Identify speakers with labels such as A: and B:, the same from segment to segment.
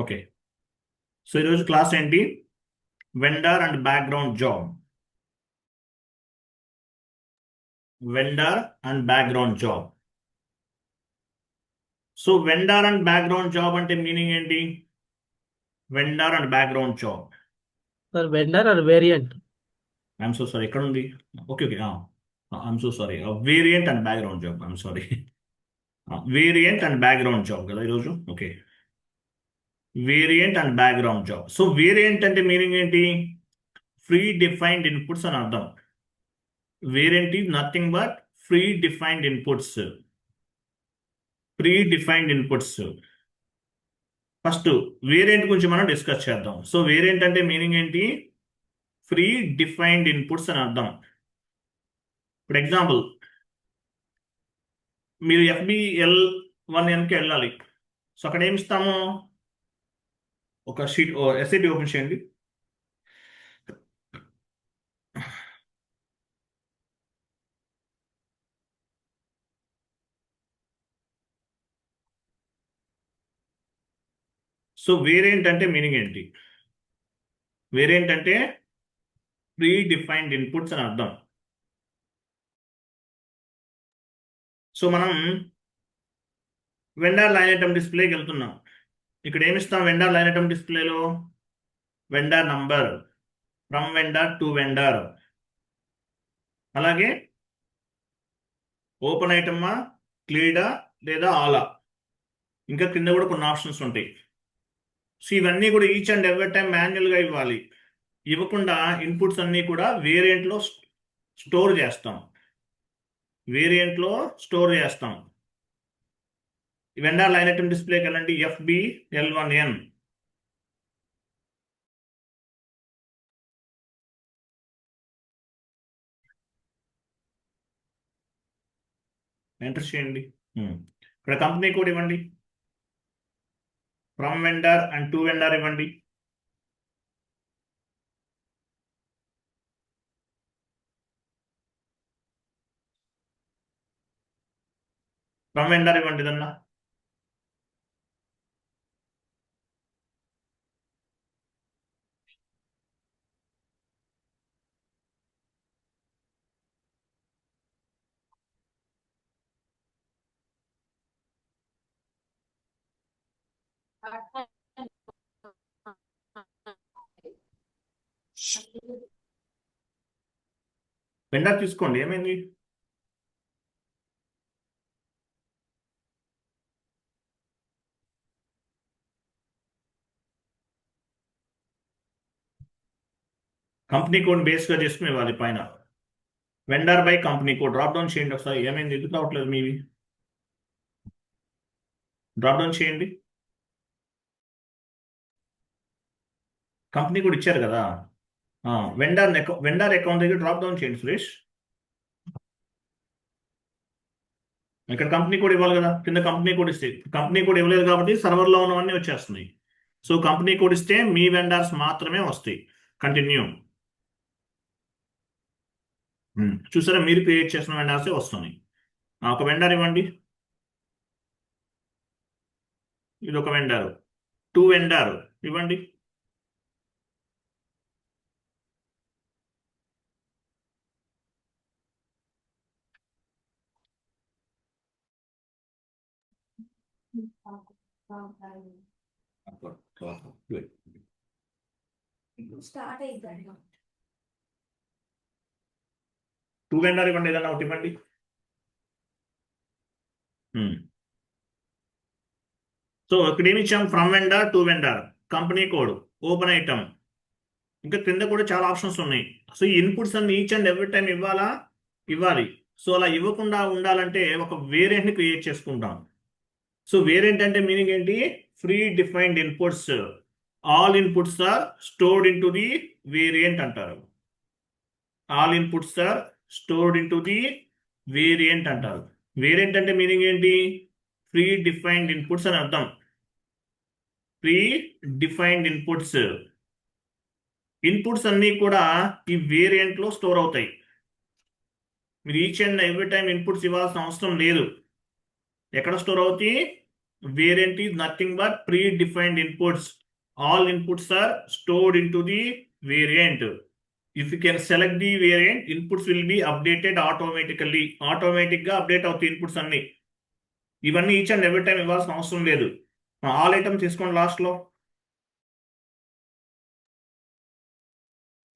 A: Okay. So ఈరోజు class ఏంటి? Vendor and background job. Vendor and background job. So vendor and background job అంటే meaning ఏంటి? Vendor and background job.
B: Sir vendor or variant.
A: I'm so sorry, ఎక్కడ ఉంది? Okay okay, I'm so sorry. Variant and background job, I'm sorry. Variant and background job కదా ఈరోజు. Okay, variant and background job. So variant అంటే meaning ఏంటి? Free defined inputs అని అర్థం. Variant is nothing but free defined inputs. Pre defined inputs. First variant గురించి మనం discuss చేద్దాం. So variant అంటే మీనింగ్ ఏంటి? ఫ్రీ డిఫైన్డ్ ఇన్పుట్స్ అని అర్థం. ఫర్ ఎగ్జాంపుల్, మీరు FBL1Nకి వెళ్ళాలి. సో అక్కడ ఏమి ఇస్తాము? ఒక షీట్ ఎస్ఐటి ఓపెన్ చేయండి. సో వేరియంట్ అంటే మీనింగ్ ఏంటి? వేరియంట్ అంటే ప్రీ డిఫైన్డ్ ఇన్పుట్స్ అని అర్థం. సో మనం వెండర్ లైన్ ఐటమ్ డిస్ప్లేకి వెళ్తున్నాం. ఇక్కడ ఏమి ఇస్తాం వెండర్ లైన్ ఐటమ్ డిస్ప్లేలో? Vendor number, from vendor to vendor, అలాగే ఓపెన్ ఐటమా, క్లీడా, లేదా ఆలా, ఇంకా కింద కూడా కొన్ని ఆప్షన్స్ ఉంటాయి. సో ఇవన్నీ కూడా ఈచ్ అండ్ ఎవ్రీ టైం మాన్యువల్గా ఇవ్వాలి. ఇవ్వకుండా ఇన్పుట్స్ అన్నీ కూడా వేరియంట్లో స్టోర్ చేస్తాం. వేరియంట్లో స్టోర్ చేస్తాం. వెండర్ లైన్ ఐటమ్ డిస్ప్లేకి వెళ్ళండి. FBL1N. ఎంటర్ చేయండి. ఇక్కడ కంపెనీ కోడ్ ఇవ్వండి. From vendor and to vendor ఇవ్వండి. ఫ్రమ్ వెండర్ ఇవ్వండి దన్నా. వెండర్ తీసుకోండి, ఏమైంది? కంపెనీ కోడ్ బేస్గా చేసుకుని ఇవ్వాలి పైన. Vendor by company code drop down చేయండి ఒకసారి. ఏమైంది, ఎందుకు రావట్లేదు మీవి? డ్రాప్ డౌన్ చేయండి. కంపెనీ కోడ్ ఇచ్చారు కదా. వెండర్ అకౌంట్ దగ్గర డ్రాప్ డౌన్ చేయండి సురేష్. ఇక్కడ కంపెనీ కోడ్ ఇవ్వాలి కదా, కింద కంపెనీ కోడ్ ఇస్తే. కంపెనీ కోడ్ ఇవ్వలేదు కాబట్టి సర్వర్లో ఉన్నవన్నీ వచ్చేస్తున్నాయి. సో కంపెనీ కోడ్ ఇస్తే మీ వెండర్స్ మాత్రమే వస్తాయి. కంటిన్యూ. చూసారా, మీరు క్రియేట్ చేసిన వెండర్సే వస్తున్నాయి. ఒక వెండర్ ఇవ్వండి. ఇది ఒక వెండర్. టూ వెండర్ ఇవ్వండి. టూ వెండర్ ఇవ్వండి, ఏదన్నా ఒకటి ఇవ్వండి. సో ఇక్కడ ఏమి ఇచ్చాం? From vendor to vendor, company code, open item, ఇంకా కింద కూడా చాలా ఆప్షన్స్ ఉన్నాయి. సో ఈ ఇన్పుట్స్ అన్ని ఈచ్ అండ్ ఎవ్రీ టైం ఇవ్వాలా? ఇవ్వాలి. సో అలా ఇవ్వకుండా ఉండాలంటే ఒక వేరియంట్ని క్రియేట్ చేసుకుంటాం. సో వేరియంట్ అంటే మీనింగ్ ఏంటి? Free defined inputs. All inputs are stored into the variant అంటారు. All inputs are stored into the variant అంటారు. వేరియంట్ అంటే మీనింగ్ ఏంటి? ప్రీ డిఫైన్డ్ ఇన్పుట్స్ అని అర్థం. Pre defined inputs. ఇన్పుట్స్ అన్నీ కూడా ఈ వేరియంట్లో స్టోర్ అవుతాయి. మీరు each and every time inputs ఇవ్వాల్సిన అవసరం లేదు. ఎక్కడ స్టోర్ అవుతాయి? Variant is nothing but predefined inputs. All inputs are stored into the variant. If you can select the variant, inputs will be updated automatically. Automatic గా update అవుతాయి inputs అన్ని. ఇవన్నీ each and every time ఇవ్వాల్సిన అవసరం లేదు. All item తీసుకోండి last లో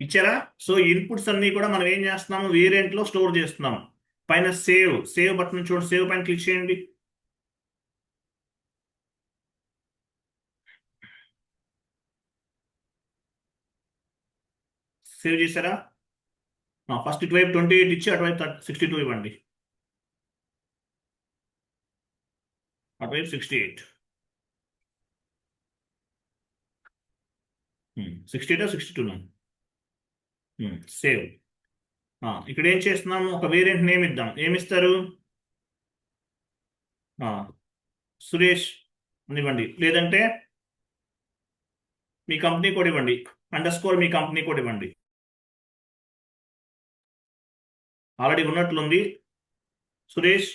A: ఇచ్చారా. సో ఇన్పుట్స్ అన్ని కూడా మనం ఏం చేస్తున్నాము, వేరియంట్ లో స్టోర్ చేస్తున్నాం. పైన సేవ్ బటన్ చూడండి, సేవ్ పైన క్లిక్ చేయండి. సేవ్ చేశారా. ఫస్ట్ ఇటువైపు 28 ఇచ్చి అటువైపు 62 ఇవ్వండి. అటువైపు 68, 68 62. సేవ్. ఇక్కడ ఏం చేస్తున్నాము, ఒక వేరియంట్ నేమ్ ఇద్దాం. ఏమిస్తారు, సురేష్ అని ఇవ్వండి, లేదంటే మీ కంపెనీ కోడ్ ఇవ్వండి, _ మీ కంపెనీ కోడ్ ఇవ్వండి. ఆల్రెడీ ఉన్నట్లుంది సురేష్.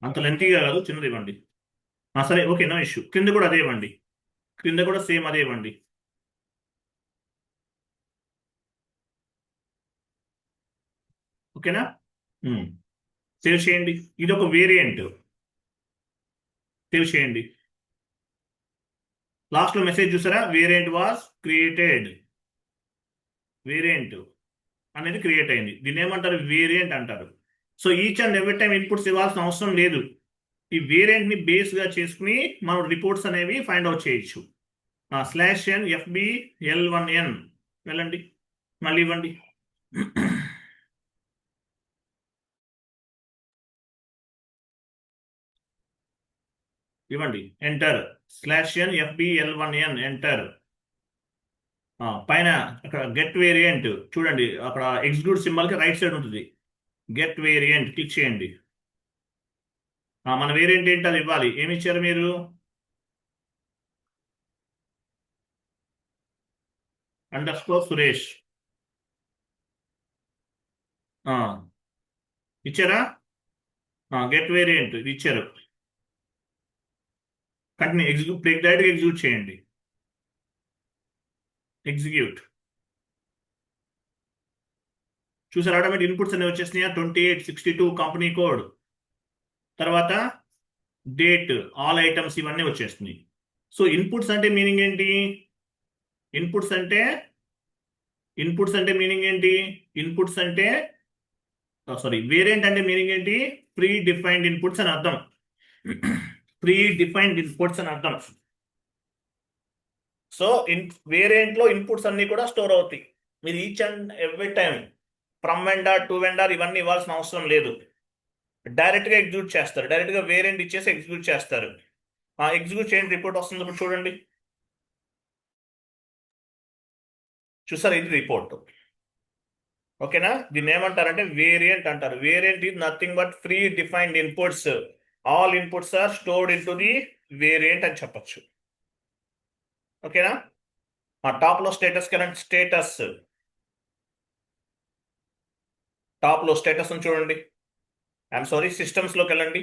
A: అంత లెంతీగా కాదు, చిన్నది ఇవ్వండి. సరే, ఓకే, నో ఇష్యూ. కింద కూడా అదే ఇవ్వండి, కింద కూడా సేమ్ అదే ఇవ్వండి. ఓకేనా. సేవ్ చేయండి. ఇది ఒక వేరియంట్. సేవ్ చేయండి. లాస్ట్ లో మెసేజ్ చూసారా, వేరియంట్ వాస్ క్రియేటెడ్. వేరియంట్ అనేది క్రియేట్ అయింది. దీన్ని ఏమంటారు, వేరియంట్ అంటారు. So each and every time inputs ఇవ్వాల్సిన అవసరం లేదు. ఈ వేరియంట్ ని బేస్ గా చేసుకుని మనం రిపోర్ట్స్ అనేవి ఫైండ్ అవుట్ చేయొచ్చు. /n FBL1N వెళ్ళండి, మళ్ళీ ఇవ్వండి. ఇవ్వండి, ఎంటర్. /n FBL1N enter. పైన అక్కడ గెట్ వేరియంట్ చూడండి, అక్కడ ఎగ్జిక్యూట్ సింబల్ కి రైట్ సైడ్ ఉంటుంది. గెట్ వేరియంట్ క్లిక్ చేయండి. మన వేరియంట్ ఏంటి అది ఇవ్వాలి. ఏమి ఇచ్చారు మీరు, _సురేష్ ఇచ్చారా. గెట్ వేరియంట్ ఇది ఇచ్చారు. కంటిన్యూ డైరెక్ట్గా ఎగ్జిక్యూట్ చేయండి. ఎగ్జిక్యూట్. చూసారు, ఆటోమేటిక్ ఇన్పుట్స్ అనేవి వచ్చేసినాయా. 28 62 కంపెనీ కోడ్, తర్వాత డేట్, ఆల్ ఐటమ్స్ ఇవన్నీ వచ్చేస్తున్నాయి. సో ఇన్పుట్స్ అంటే మీనింగ్ ఏంటి, ఇన్పుట్స్ అంటే మీనింగ్ ఏంటి, ఇన్పుట్స్ అంటే సారీ వేరియంట్ అంటే మీనింగ్ ఏంటి, ప్రీ డిఫైన్డ్ ఇన్పుట్స్ అని అర్థం. ప్రీ డిఫైన్డ్ ఇన్పుట్స్ అని అర్థం. సో వేరియంట్ లో ఇన్పుట్స్ అన్ని కూడా స్టోర్ అవుతాయి. మీరు each and every time from vendor to vendor ఇవన్నీ ఇవ్వాల్సిన అవసరం లేదు. డైరెక్ట్ గా ఎగ్జిక్యూట్ చేస్తారు. డైరెక్ట్ గా వేరియంట్ ఇచ్చేసి ఎగ్జిక్యూట్ చేస్తారు. ఎగ్జిక్యూట్ చేయండి, రిపోర్ట్ వస్తుంది. ఇప్పుడు చూడండి, చూసారు, ఇది రిపోర్ట్. ఓకేనా. దీన్ని ఏమంటారంటే వేరియంట్ అంటారు. Variant is nothing but pre defined inputs. All inputs are stored into the variant అని చెప్పచ్చు. ఓకేనా. టాప్ లో స్టేటస్ కరెంట్ స్టేటస్, టాప్ లో స్టేటస్ అని చూడండి. ఐఎమ్ సారీ, సిస్టమ్స్ లోకి వెళ్ళండి.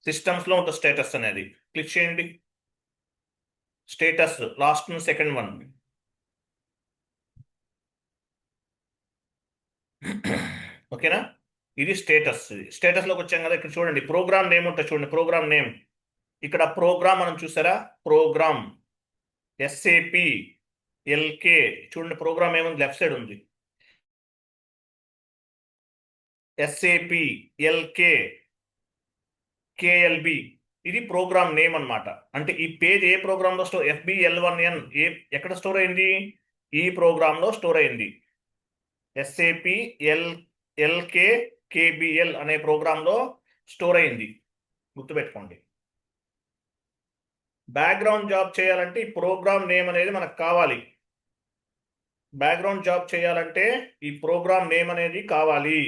A: సిస్టమ్స్ లో ఉంటుంది స్టేటస్ అనేది, క్లిక్ చేయండి. Status last second one. ఓకేనా. ఇది స్టేటస్. స్టేటస్ లోకి వచ్చాం కదా, ఇక్కడ చూడండి ప్రోగ్రామ్ నేమ్ ఉంటుంది. చూడండి ప్రోగ్రామ్ నేమ్, ఇక్కడ ప్రోగ్రామ్ మనం చూసారా, ప్రోగ్రామ్ SAP LK. చూడండి ప్రోగ్రామ్ ఏముంది, లెఫ్ట్ సైడ్ ఉంది. SAP LK KLB, ఇది ప్రోగ్రామ్ నేమ్ అన్నమాట. అంటే ఈ పేజ్ ఏ ప్రోగ్రామ్ లో స్టోర్, FBL1N ఎక్కడ స్టోర్ అయింది, ఈ ప్రోగ్రామ్ లో స్టోర్ అయింది. SAP LK KBL అనే ప్రోగ్రామ్ లో స్టోర్ అయింది, గుర్తుపెట్టుకోండి. బ్యాక్గ్రౌండ్ జాబ్ చేయాలంటే ఈ ప్రోగ్రామ్ నేమ్ అనేది మనకు కావాలి. బ్యాక్గ్రౌండ్ జాబ్ చేయాలంటే ఈ ప్రోగ్రామ్ నేమ్ అనేది కావాలి.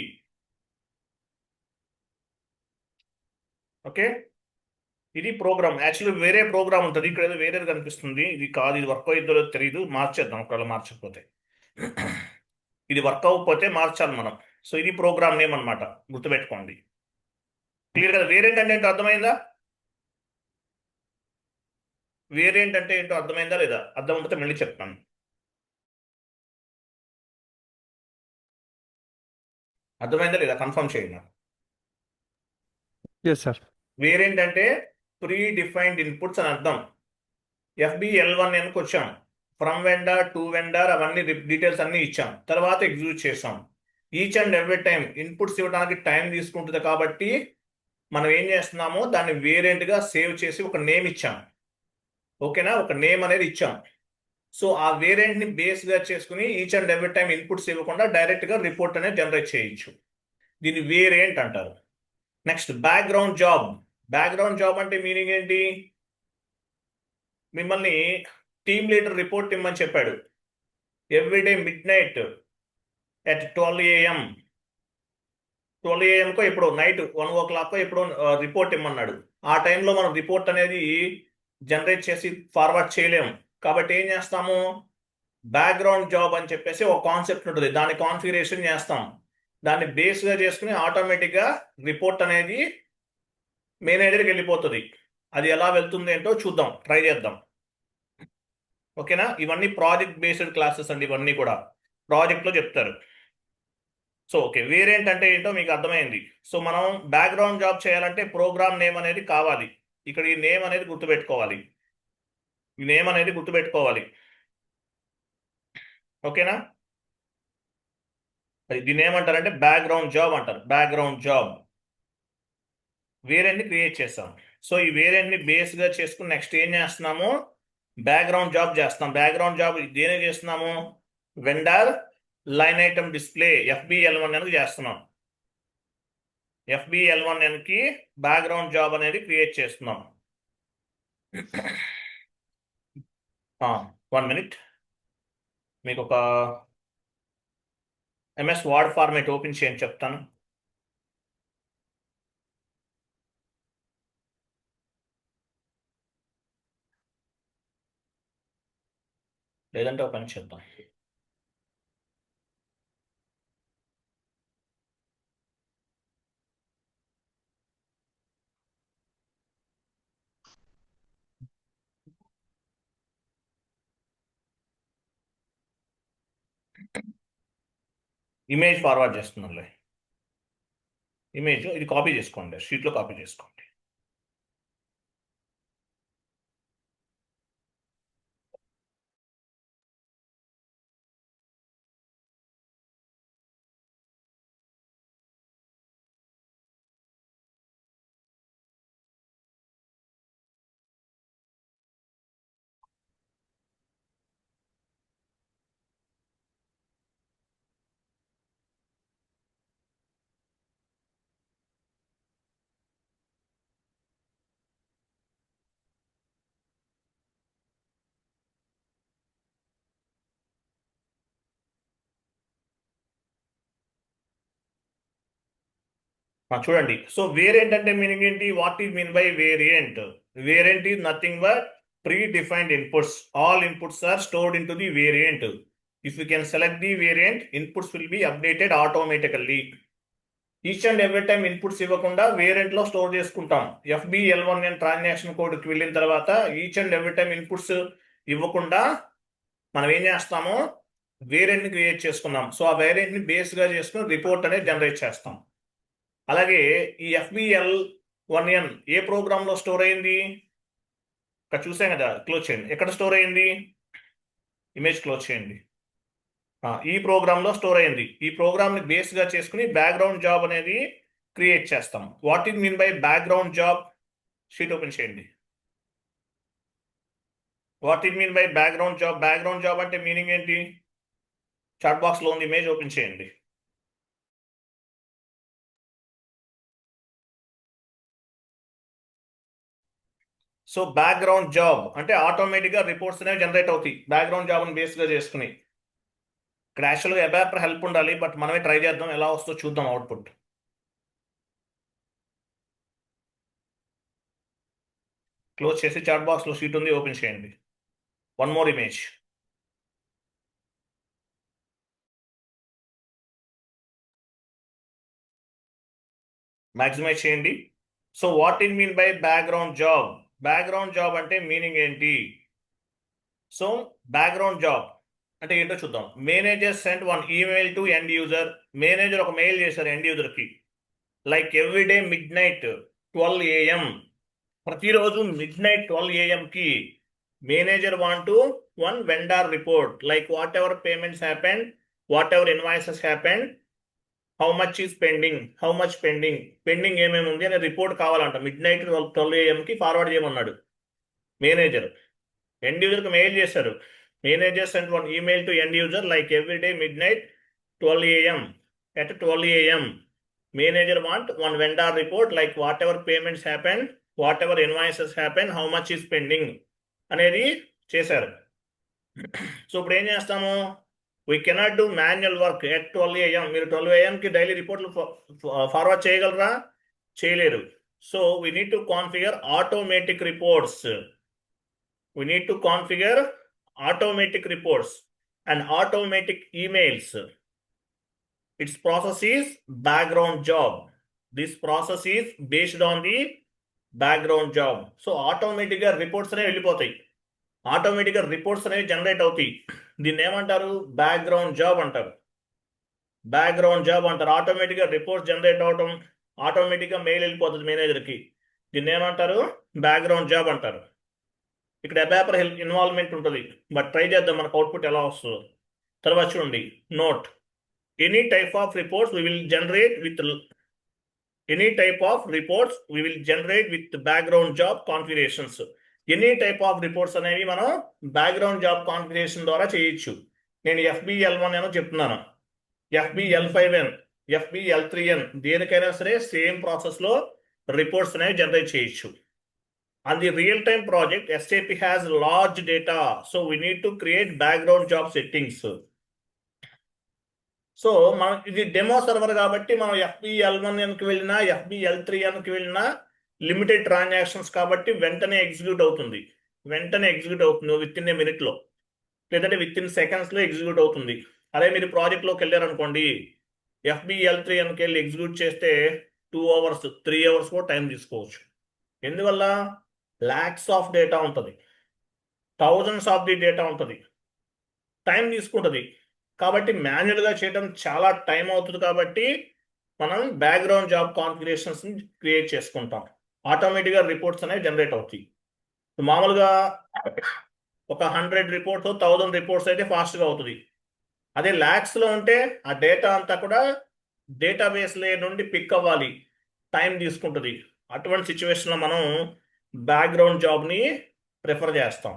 A: ఓకే. ఇది ప్రోగ్రామ్. యాక్చువల్లీ వేరే ప్రోగ్రామ్ ఉంటుంది. ఇక్కడ ఏదో వేరేది కనిపిస్తుంది. ఇది కాదు, ఇది వర్క్ అవుతుందో తెలియదు. మార్చేద్దాం ఒకవేళ మార్చకపోతే. ఇది వర్క్ అవ్వకపోతే మార్చాలి మనం. సో ఇది ప్రోగ్రామ్ నేమ్ అనమాట, గుర్తుపెట్టుకోండి. క్లియర్ కదా? వేరియంట్ అంటే ఏంటో అర్థమైందా? వేరియంట్ అంటే ఏంటో అర్థమైందా లేదా? అర్థం అవ్వకపోతే మళ్ళీ చెప్తాను. అర్థమైందా లేదా? కన్ఫర్మ్ చేయండి.
C: Yes sir.
A: వేరియంట్ అంటే ప్రీ డిఫైన్డ్ ఇన్పుట్స్ అని అర్థం. FBL1Nకి వచ్చాం. ఫ్రమ్ వెండర్, టు వెండర్, అవన్నీ డీటెయిల్స్ అన్ని ఇచ్చాం. తర్వాత ఎగ్జిక్యూట్ చేసాం. Each and every time inputs ఇవ్వడానికి టైం తీసుకుంటుంది కాబట్టి మనం ఏం చేస్తున్నామో దాన్ని వేరియంట్గా సేవ్ చేసి ఒక నేమ్ ఇచ్చాం. ఓకేనా? ఒక నేమ్ అనేది ఇచ్చాం. సో ఆ వేరియంట్ని బేస్గా చేసుకుని each and every time inputs ఇవ్వకుండా డైరెక్ట్గా రిపోర్ట్ అనేది జనరేట్ చేయొచ్చు. దీన్ని వేరియంట్ అంటారు. Next background job. Background job అంటే మీనింగ్ ఏంటి? మిమ్మల్ని టీమ్ లీడర్ రిపోర్ట్ ఇమ్మని చెప్పాడు. Everyday midnight at 12 AM 12 AM ఎప్పుడో నైట్ 1 o'clock ఎప్పుడో రిపోర్ట్ ఇమ్మన్నాడు. ఆ టైంలో మనం రిపోర్ట్ అనేది జనరేట్ చేసి ఫార్వర్డ్ చేయలేము. కాబట్టి ఏం చేస్తాము? బ్యాక్గ్రౌండ్ జాబ్ అని చెప్పేసి ఒక కాన్సెప్ట్ ఉంటుంది. దాన్ని కాన్ఫిగరేషన్ చేస్తాం. దాన్ని బేస్గా చేసుకుని ఆటోమేటిక్గా రిపోర్ట్ అనేది మేనేజర్కి వెళ్ళిపోతుంది. అది ఎలా వెళ్తుంది ఏంటో చూద్దాం, ట్రై చేద్దాం. ఓకేనా? ఇవన్నీ ప్రాజెక్ట్ బేస్డ్ క్లాసెస్ అండి. ఇవన్నీ కూడా ప్రాజెక్ట్లో చెప్తారు. సో ఓకే, వేరియంట్ అంటే ఏంటో మీకు అర్థమైంది. సో మనం బ్యాక్గ్రౌండ్ జాబ్ చేయాలంటే ప్రోగ్రామ్ నేమ్ అనేది కావాలి. ఇక్కడ ఈ నేమ్ అనేది గుర్తుపెట్టుకోవాలి. ఈ నేమ్ అనేది గుర్తుపెట్టుకోవాలి. ఓకేనా? దీన్ని ఏమంటారంటే బ్యాక్గ్రౌండ్ జాబ్ అంటారు. బ్యాక్గ్రౌండ్ జాబ్ వేరియంట్ని క్రియేట్ చేస్తాం. సో ఈ వేరియంట్ని బేస్గా చేసుకుని నెక్స్ట్ ఏం చేస్తున్నాము? బ్యాక్గ్రౌండ్ జాబ్ చేస్తాం. బ్యాక్గ్రౌండ్ జాబ్ దేని చేస్తున్నాము? Vendor line item display FBL1N చేస్తున్నాం. FBL1Nకి బ్యాక్గ్రౌండ్ జాబ్ అనేది క్రియేట్ చేస్తున్నాం. 1 minute. మీకు ఒక MS వర్డ్ ఫార్మేట్ ఓపెన్ చేయని చెప్తాను. లేదంటే ఒక పని చేద్దాం. ఇమేజ్ ఫార్వర్డ్ చేస్తున్నాంలే. ఇమేజ్ ఇది కాపీ చేసుకోండి, షీట్లో కాపీ చేసుకోండి. చూడండి. సో వేరియంట్ అంటే మీనింగ్ ఏంటి? What is mean by variant? Variant is nothing but pre defined inputs. All inputs are stored into the variant. If you can select the variant, inputs will be updated automatically. Each and every time inputs ఇవ్వకుండా వేరియంట్లో store చేసుకుంటాం. FBL1N transaction కోడ్కి వెళ్ళిన తర్వాత each and every time inputs ఇవ్వకుండా మనం ఏం చేస్తాము? వేరియంట్ని క్రియేట్ చేసుకున్నాం. సో ఆ వేరియంట్ని బేస్గా చేసుకుని రిపోర్ట్ అనేది జనరేట్ చేస్తాం. అలాగే ఈ FBL1N ఏ ప్రోగ్రాంలో స్టోర్ అయింది? ఇక్కడ చూసాం కదా, క్లోజ్ చేయండి. ఎక్కడ స్టోర్ అయింది? ఇమేజ్ క్లోజ్ చేయండి. ఈ ప్రోగ్రాంలో స్టోర్ అయింది. ఈ ప్రోగ్రామ్ని బేస్గా చేసుకుని బ్యాక్గ్రౌండ్ జాబ్ అనేది క్రియేట్ చేస్తాం. What is mean by background job? Sheet open చేయండి. What is mean by background job? Background job అంటే మీనింగ్ ఏంటి? చాట్ బాక్స్లో ఉంది, ఇమేజ్ ఓపెన్ చేయండి. సో బ్యాక్గ్రౌండ్ జాబ్ అంటే ఆటోమేటిక్గా రిపోర్ట్స్ అనేవి జనరేట్ అవుతాయి బ్యాక్గ్రౌండ్ జాబ్ని బేస్గా చేసుకుని. ఇక్కడ యాక్చువల్గా అడాప్టర్ హెల్ప్ ఉండాలి, బట్ మనమే ట్రై చేద్దాం, ఎలా వస్తుందో చూద్దాం అవుట్పుట్. క్లోజ్ చేసి చాట్ బాక్స్లో షీట్ ఉంది, ఓపెన్ చేయండి. One more image. మ్యాక్సిమైజ్ చేయండి. So what it mean by background job? Background job అంటే మీనింగ్ ఏంటి? సో బ్యాక్గ్రౌండ్ జాబ్ అంటే ఏంటో చూద్దాం. Manager sent one email to end user. Manager ఒక మెయిల్ చేశారు ఎండ్ యూజర్కి. Like everyday midnight 12 AM. ప్రతిరోజు మిడ్ నైట్ 12 AM కి manager want to one vendor report, like whatever payments happen, whatever invoices happen, how much is pending, how much pending ఏమేమి ఉంది అనే report కావాలంట. Midnight 12 AM కి forward చేయమన్నాడు manager. End యూజర్కి mail చేశారు. Manager sent one email to end user like everyday midnight 12 AM. At 12 AM, manager want one vendor report like whatever payments happen, whatever invoices happen, how much is pending అనేది చేశారు. So ఇప్పుడు ఏం చేస్తాము? We cannot do manual work at 12 AM. మీరు 12 AM కి daily రిపోర్ట్లు forward చేయగలరా? చేయలేరు. So we need to configure automatic reports. We need to configure automatic reports and automatic emails. Its process is background job. This process is based on the background job. So automatic గా reports అనేవి వెళ్ళిపోతాయి. Automatic గా reports అనేవి generate అవుతాయి. దీన్ని ఏమంటారు? Background job అంటారు. Background job అంటారు. ఆటోమేటిక్ గా రిపోర్ట్స్ జనరేట్ అవటం, ఆటోమేటిక్ గా మెయిల్ వెళ్ళిపోతుంది మేనేజర్కి. దీన్ని ఏమంటారు? బ్యాక్గ్రౌండ్ జాబ్ అంటారు. ఇక్కడ అబాపర్ ఇన్వాల్వ్మెంట్ ఉంటుంది, బట్ ట్రై చేద్దాం మనకు అవుట్పుట్ ఎలా వస్తుందో. తర్వాత చూడండి, note any type of reports we will generate with background job configurations. Any type of reports అనేవి మనం బ్యాక్గ్రౌండ్ జాబ్ కాన్ఫిగరేషన్ ద్వారా చేయొచ్చు. నేను FBL1 అని చెప్తున్నాను, FBL5N, FBL3N, దేనికైనా సరే సేమ్ ప్రాసెస్లో రిపోర్ట్స్ అనేవి జనరేట్ చేయొచ్చు. On the real-time project, SAP has large data, so we need to create background job settings. So మనం ఇది డెమో సర్వర్ కాబట్టి మనం FBL1Nకి వెళ్ళినా FBL3Nకి వెళ్ళినా లిమిటెడ్ ట్రాన్సాక్షన్స్ కాబట్టి వెంటనే ఎగ్జిక్యూట్ అవుతుంది. విత్ ఇన్ ఏ మినిట్లో, లేదంటే విత్ ఇన్ సెకండ్స్లో ఎగ్జిక్యూట్ అవుతుంది. అదే మీరు ప్రాజెక్ట్లోకి వెళ్ళారనుకోండి, FBL3Nకి వెళ్ళి ఎగ్జిక్యూట్ చేస్తే 2 hours 3 hours కూడా టైం తీసుకోవచ్చు. ఎందువల్ల? లాక్స్ ఆఫ్ డేటా ఉంటుంది, థౌజండ్స్ ఆఫ్ ది డేటా ఉంటుంది, టైం తీసుకుంటుంది. కాబట్టి మాన్యువల్గా చేయడం చాలా టైం అవుతుంది. కాబట్టి మనం బ్యాక్గ్రౌండ్ జాబ్ కాన్ఫిగరేషన్స్ క్రియేట్ చేసుకుంటాం. ఆటోమేటిక్గా రిపోర్ట్స్ అనేవి జనరేట్ అవుతాయి. మామూలుగా ఒక 100 రిపోర్ట్స్ 1000 రిపోర్ట్స్ అయితే ఫాస్ట్గా అవుతుంది. అదే ల్యాక్స్లో ఉంటే ఆ డేటా అంతా కూడా డేటాబేస్ లేయర్ నుండి పిక్ అవ్వాలి, టైం తీసుకుంటుంది. అటువంటి సిచ్యువేషన్లో మనం బ్యాక్గ్రౌండ్ జాబ్ని ప్రిఫర్ చేస్తాం.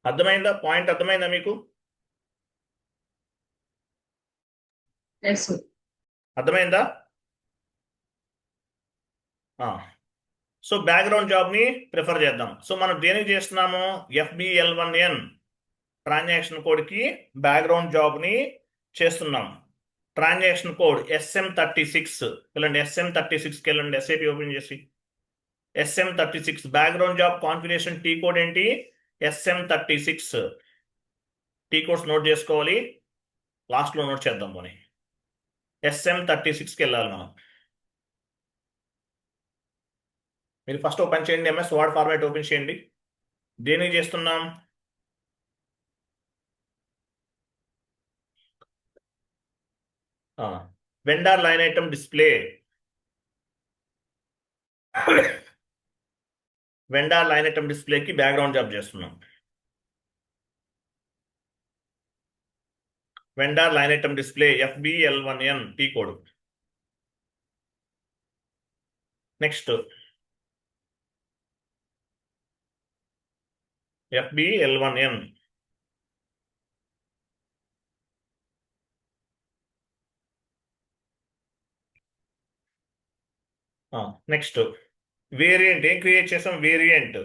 A: అర్థమైందా? పాయింట్ అర్థమైందా మీకు? అర్థమైందా? సో బ్యాక్గ్రౌండ్ జాబ్ని ప్రిఫర్ చేద్దాం. సో మనం దేనికి చేస్తున్నాము? FBL1N ట్రాన్సాక్షన్ కోడ్కి బ్యాక్గ్రౌండ్ జాబ్ని చేస్తున్నాం. Transaction code SM36. వెళ్ళండి, SM36కి వెళ్ళండి, SAP ఓపెన్ చేసి SM36 background job configuration T code ఏంటి? SM36. టీ కోడ్స్ నోట్ చేసుకోవాలి, లాస్ట్లో నోట్ చేద్దాం. పోనీ SM36కి వెళ్ళాలి మనం. మీరు ఫస్ట్ ఓపెన్ చేయండి, MS వర్డ్ ఫార్మాట్ ఓపెన్ చేయండి. దేనికి చేస్తున్నాం? Vendor line item display. Vendor line item డిస్ప్లేకి బ్యాక్గ్రౌండ్ జాబ్ చేస్తున్నాం. Vendor line item display FBL1N T code. Next FBL1N. Next variant. ఏం క్రియేట్ చేసాం? వేరియంట్.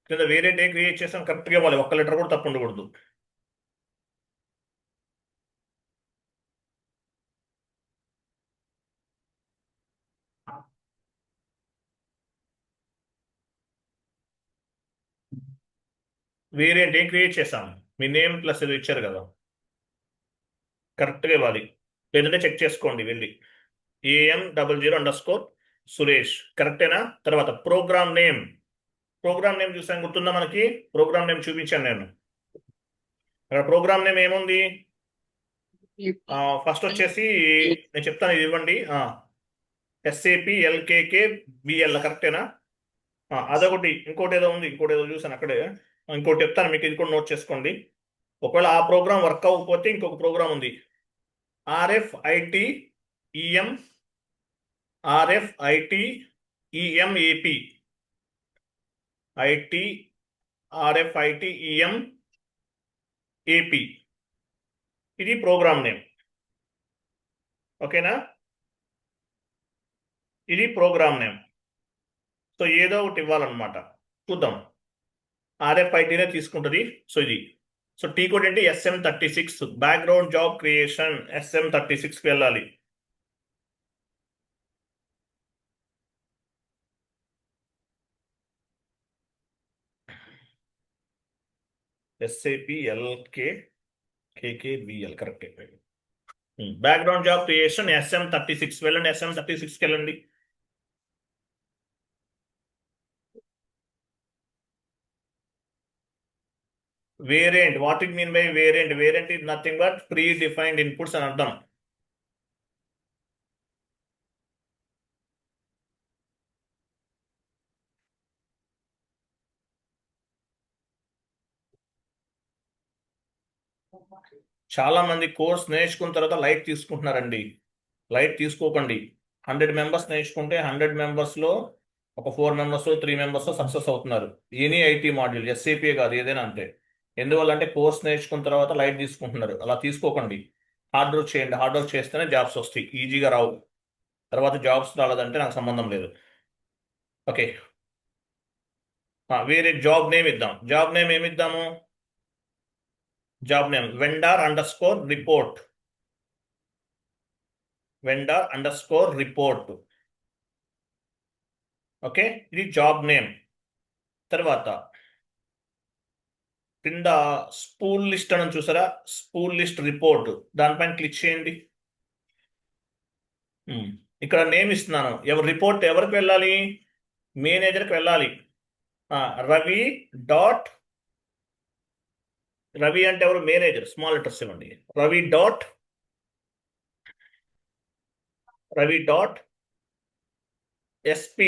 A: కింద వేరియంట్ ఏం క్రియేట్ చేసాం? కరెక్ట్గా ఇవ్వాలి, ఒక్క లెటర్ కూడా తప్పు ఉండకూడదు. వేరియంట్ ఏం క్రియేట్ చేశాను, మీ నేమ్ ప్లస్ ఇది ఇచ్చారు కదా, కరెక్ట్గా ఇవ్వాలి. లేదంటే చెక్ చేసుకోండి వెళ్ళి. AM00_, సురేష్ కరెక్టేనా? తర్వాత ప్రోగ్రామ్ నేమ్, ప్రోగ్రామ్ నేమ్ చూసాను గుర్తుందా మనకి? ప్రోగ్రామ్ నేమ్ చూపించాను నేను. అక్కడ ప్రోగ్రామ్ నేమ్ ఏముంది? ఫస్ట్ వచ్చేసి నేను చెప్తాను, ఇది ఇవ్వండి. SAP LKKBL కరెక్టేనా? అదొకటి. ఇంకోటి ఏదో ఉంది, ఇంకోటి ఏదో చూసాను అక్కడే. ఇంకోటి చెప్తాను మీకు, ఇది కూడా నోట్ చేసుకోండి. ఒకవేళ ఆ ప్రోగ్రామ్ వర్క్ అవ్వకపోతే ఇంకొక ప్రోగ్రామ్ ఉంది, RFITEM, RFITEMAP, RFITEMAP, ఇది ప్రోగ్రామ్ నేమ్. ఓకేనా? ఇది ప్రోగ్రామ్ నేమ్. సో ఏదో ఒకటి ఇవ్వాలన్నమాట. చూద్దాం. RFITనే తీసుకుంటుంది. సో ఇది. సో టీ కోడ్ ఏంటి? SM36. బ్యాక్గ్రౌండ్ జాబ్ క్రియేషన్ SM36కి వెళ్ళాలి. SAP LKKBL correct. Background job creation SM36 వెళ్ళండి. SM36కి వెళ్ళండి. Variant, what it mean by variant? Variant is nothing but pre defined inputs అని అర్థం. చాలా మంది కోర్స్ నేర్చుకున్న తర్వాత లైట్ తీసుకుంటున్నారండి. లైట్ తీసుకోకండి. 100 మెంబర్స్ నేర్చుకుంటే 100 మెంబర్స్లో ఒక 4 మెంబర్స్ 3 మెంబర్స్ సక్సెస్ అవుతున్నారు. ఎనీ ఐటీ మాడ్యూల్, SAP కాదు, ఏదైనా అంతే. ఎందువల్లంటే కోర్స్ నేర్చుకున్న తర్వాత లైట్ తీసుకుంటున్నారు. అలా తీసుకోకండి. హార్డ్ వర్క్ చేయండి. హార్డ్ వర్క్ చేస్తేనే జాబ్స్ వస్తాయి. ఈజీగా రావు. తర్వాత జాబ్స్ రాలేదంటే నాకు సంబంధం లేదు. ఓకే. వేరే జాబ్ నేమ్ ఇద్దాం. జాబ్ నేమ్ ఏమిద్దాము? Job name vendor_report. vendor_report. Okay, ఇది జాబ్ నేమ్. తర్వాత కింద స్పూల్ లిస్ట్ అని చూసారా? స్పూల్ లిస్ట్ రిపోర్ట్, దానిపైన క్లిక్ చేయండి. ఇక్కడ నేమ్ ఇస్తున్నాను. ఎవరు రిపోర్ట్ ఎవరికి వెళ్ళాలి? మేనేజర్కి వెళ్ళాలి. రవి డాట్, రవి అంటే ఎవరు? మేనేజర్. స్మాల్ లెటర్స్ ఇవ్వండి. రవి డాట్ SP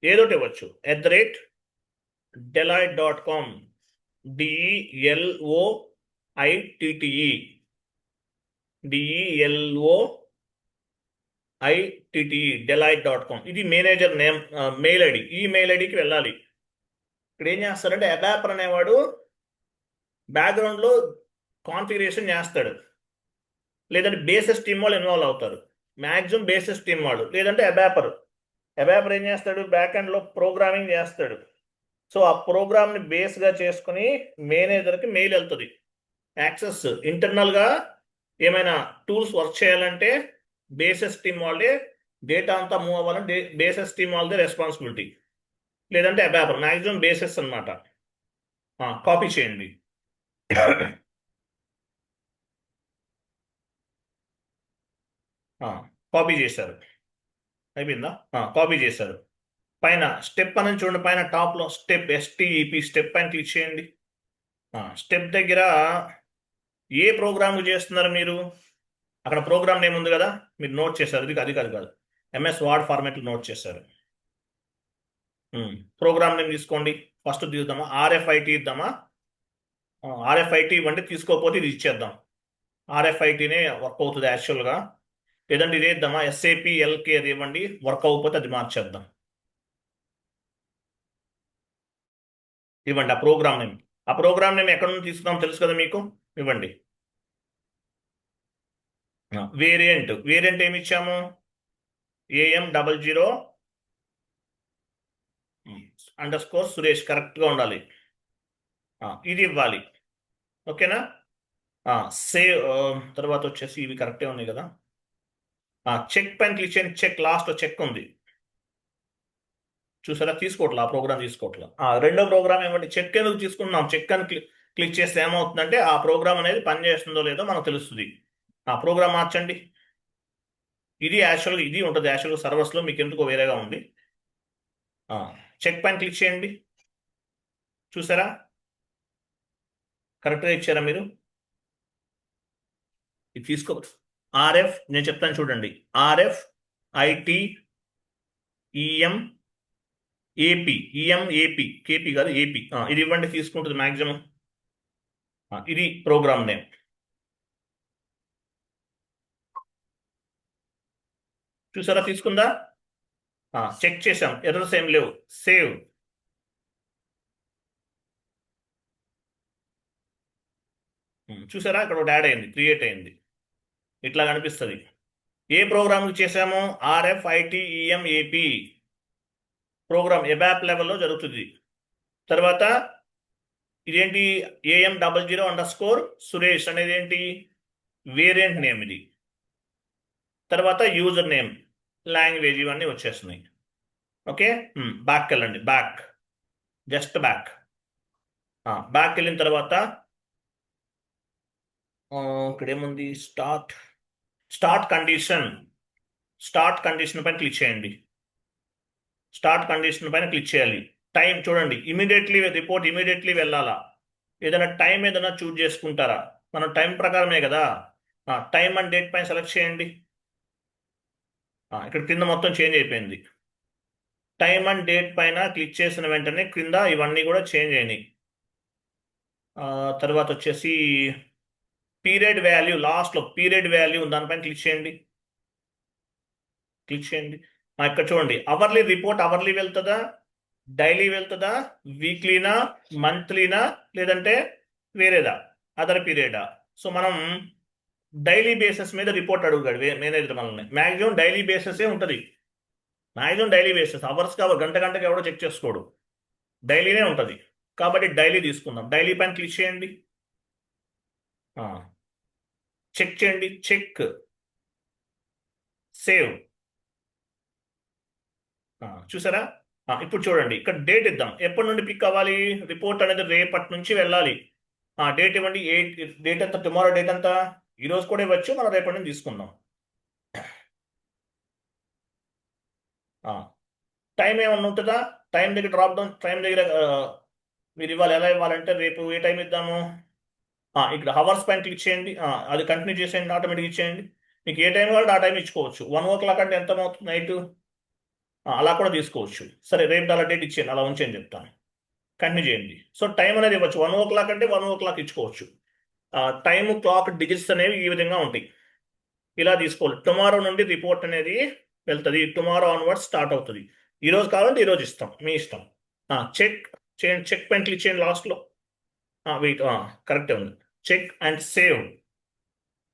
A: ఏదోటి ఇవ్వచ్చు @deloitte.com, DELOITTE, ఇది మేనేజర్ నేమ్, మెయిల్ ఐడి. ఈ మెయిల్ ఐడికి వెళ్ళాలి. ఇక్కడ ఏం చేస్తాడంటే అబాపర్ అనేవాడు బ్యాక్గ్రౌండ్లో కాన్ఫిగరేషన్ చేస్తాడు. లేదంటే బేసిస్ టీమ్ వాళ్ళు ఇన్వాల్వ్ అవుతారు. మ్యాక్సిమం బేసిస్ టీమ్ వాళ్ళు, లేదంటే అబాపర్ ఏం చేస్తాడు? బ్యాక్ ఎండ్లో ప్రోగ్రామింగ్ చేస్తాడు. సో ఆ ప్రోగ్రామ్ని బేస్గా చేసుకుని మేనేజర్కి మెయిల్ వెళ్తుంది. యాక్సెస్ ఇంటర్నల్గా ఏమైనా టూల్స్ వర్క్ చేయాలంటే బేసిస్ టీమ్ వాళ్ళే, డేటా అంతా మూవ్ అవ్వాలంటే బేసిస్ టీమ్ వాళ్ళదే రెస్పాన్సిబిలిటీ. లేదంటే అబాపర్, మ్యాక్సిమం బేసిస్ అనమాట. కాపీ చేయండి. కాపీ చేశారు. అయిపోయిందా? కాపీ చేశారు. పైన స్టెప్ అని చూడండి, పైన టాప్లో స్టెప్, STEP, స్టెప్ పైన క్లిక్ చేయండి. స్టెప్ దగ్గర ఏ ప్రోగ్రామ్ చేస్తున్నారు మీరు? అక్కడ ప్రోగ్రామ్ నేమ్ ఉంది కదా, మీరు నోట్ చేశారు. అది కాదు, MS వర్డ్ ఫార్మాట్లో నోట్ చేశారు. ప్రోగ్రామ్ నేమ్ తీసుకోండి. ఫస్ట్ తీద్దామా? RFIT ఇద్దామా? RFIT ఇవ్వండి. తీసుకోకపోతే ఇది ఇచ్చేద్దాం. RFITనే వర్క్ అవుతుంది యాక్చువల్గా. లేదంటే ఇది ఇద్దామా? SAP LK అది ఇవ్వండి. వర్క్ అవ్వకపోతే అది మార్చేద్దాం. ఇవ్వండి ఆ ప్రోగ్రామ్ నేమ్. ఆ ప్రోగ్రామ్ నేమ్ ఎక్కడ నుంచి తీసుకున్నాం తెలుసు కదా మీకు. ఇవ్వండి. వేరియంట్ ఏమి ఇచ్చాము? AM00_, సురేష్ కరెక్ట్గా ఉండాలి. ఇది ఇవ్వాలి. ఓకేనా? సేవ్. తర్వాత వచ్చేసి ఇవి కరెక్టే ఉన్నాయి కదా. చెక్ పైన క్లిక్ చేయండి. చెక్ లాస్ట్ చెక్ ఉంది. చూసారా, తీసుకోవట్లా, ఆ ప్రోగ్రామ్ తీసుకోవట్లా. రెండో ప్రోగ్రామ్ ఏమంటే చెక్ ఎందుకు తీసుకున్నాం, చెక్ అని క్లిక్ చేస్తే ఏమవుతుందంటే ఆ ప్రోగ్రామ్ అనేది పనిచేస్తుందో లేదో మనకు తెలుస్తుంది. ఆ ప్రోగ్రామ్ మార్చండి. ఇది యాక్చువల్గా ఇది ఉంటుంది, యాక్చువల్గా సర్వర్స్లో మీకు ఎందుకో వేరేగా ఉంది. చెక్ పైన క్లిక్ చేయండి. చూసారా, కరెక్ట్గా ఇచ్చారా మీరు? ఇది తీసుకో. ఆర్ఎఫ్ నేను చెప్తాను చూడండి. RF IT EM AP, EM AP, KP కాదు ఏపీ. ఇది ఇవ్వండి, తీసుకుంటుంది మ్యాక్సిమం. ఇది ప్రోగ్రామ్ నేమ్. చూసారా, తీసుకుందా? చెక్ చేసాం, ఎర్రర్స్ ఏం లేవు. సేవ్. చూసారా, ఇక్కడ ఒకటి యాడ్ అయింది, క్రియేట్ అయింది. ఇట్లా కనిపిస్తుంది. ఏ ప్రోగ్రామ్ చేసామో ఆర్ఎఫ్ఐటిఈఎం ఏపీ ప్రోగ్రామ్ ఎబాప్ లెవెల్లో జరుగుతుంది. తర్వాత ఇదేంటి, AM00_, సురేష్ అనేది ఏంటి, వేరియంట్ నేమ్ ఇది. తర్వాత యూజర్ నేమ్, లాంగ్వేజ్, ఇవన్నీ వచ్చేస్తున్నాయి. ఓకే, బ్యాక్ వెళ్ళండి, బ్యాక్, జస్ట్ బ్యాక్. బ్యాక్ వెళ్ళిన తర్వాత ఇక్కడ ఏముంది, స్టార్ట్ కండిషన్. స్టార్ట్ కండిషన్ పైన క్లిక్ చేయండి. స్టార్ట్ కండిషన్ పైన క్లిక్ చేయాలి. టైం చూడండి, ఇమీడియట్లీ రిపోర్ట్ ఇమీడియట్లీ వెళ్ళాలా, ఏదైనా టైం ఏదైనా చూజ్ చేసుకుంటారా? మనం టైం ప్రకారమే కదా. టైం అండ్ డేట్ పైన సెలెక్ట్ చేయండి. ఇక్కడ కింద మొత్తం చేంజ్ అయిపోయింది. టైం అండ్ డేట్ పైన క్లిక్ చేసిన వెంటనే క్రింద ఇవన్నీ కూడా చేంజ్ అయినాయి. తర్వాత వచ్చేసి పీరియడ్ వాల్యూ, లాస్ట్లో పీరియడ్ వాల్యూ దానిపైన క్లిక్ చేయండి. క్లిక్ చేయండి. ఇక్కడ చూడండి, అవర్లీ రిపోర్ట్ అవర్లీ వెళ్తుందా, డైలీ వెళ్తుందా, వీక్లీనా, మంత్లీనా, లేదంటే వేరేదా, అదర్ పీరియడా? సో మనం డైలీ బేసిస్ మీద రిపోర్ట్ అడుగుతాడు మేనేజర్ మనల్ని. మ్యాక్సిమం డైలీ బేసిసే ఉంటుంది. మ్యాక్సిమం డైలీ బేసిస్, అవర్స్ కాబట్టి గంట గంటకి ఎవడో చెక్ చేసుకోడు, డైలీనే ఉంటుంది. కాబట్టి డైలీ తీసుకుందాం. డైలీ పైన క్లిక్ చేయండి. చెక్ చేయండి, చెక్, సేవ్. చూసారా, ఇప్పుడు చూడండి, ఇక్కడ డేట్ ఇద్దాం. ఎప్పటి నుండి పిక్ అవ్వాలి రిపోర్ట్ అనేది, రేపటి నుంచి వెళ్ళాలి. డేట్ ఇవ్వండి. డేట్ ఎంత, టుమారో డేట్ ఎంత, ఈరోజు కూడా ఇవ్వచ్చు, మనం రేపటి నుంచి తీసుకుందాం. టైం ఏమన్నా ఉంటుందా, టైం దగ్గర డ్రాప్ డౌన్, టైం దగ్గర మీరు ఇవ్వాలి. ఎలా ఇవ్వాలంటే రేపు ఏ టైం ఇద్దాము, ఇక్కడ హవర్స్ పైన క్లిక్ చేయండి. అది కంటిన్యూ చేసేయండి, ఆటోమేటిక్ ఇచ్చేయండి. మీకు ఏ టైం కావాలంటే ఆ టైం ఇచ్చుకోవచ్చు. 1 o'clock అంటే ఎంత అవుతుంది నైట్, అలా కూడా తీసుకోవచ్చు. సరే, రేపు అలా డేట్ ఇచ్చేయండి, అలా ఉంచేయండి చెప్తాను. కంటిన్యూ చేయండి. సో టైం అనేది ఇవ్వచ్చు. 1 o'clock అంటే 1 o'clock ఇచ్చుకోవచ్చు. టైము క్లాక్ డిజిట్స్ అనేవి ఈ విధంగా ఉంటాయి. ఇలా తీసుకోవాలి. టుమారో నుండి రిపోర్ట్ అనేది వెళ్తుంది. టుమారో ఆన్వర్డ్స్ స్టార్ట్ అవుతుంది. ఈరోజు కావాలంటే ఈరోజు ఇస్తాం, మీ ఇష్టం. చెక్ చేయండి, చెక్ పైన క్లిక్ చేయండి లాస్ట్లో. వెయిట్, కరెక్టే ఉంది. చెక్ అండ్ సేవ్,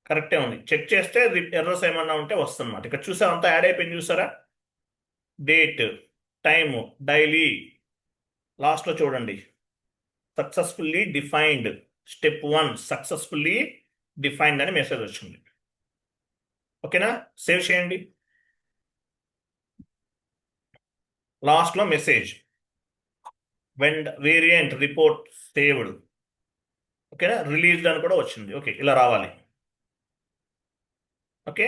A: కరెక్టే ఉంది. చెక్ చేస్తే ఎర్రర్స్ ఏమన్నా ఉంటే వస్తుందన్నమాట. ఇక్కడ చూసారా, అంతా యాడ్ అయిపోయింది. చూసారా, డేట్, టైము, డైలీ, లాస్ట్లో చూడండి, successfully defined, step 1 successfully defined అని మెసేజ్ వచ్చింది. ఓకేనా, సేవ్ చేయండి. లాస్ట్లో మెసేజ్, వేరియంట్ రిపోర్ట్ సేవ్డ్. ఓకేనా, రిలీజ్డ్ అని కూడా వచ్చింది. ఓకే, ఇలా రావాలి. Okay,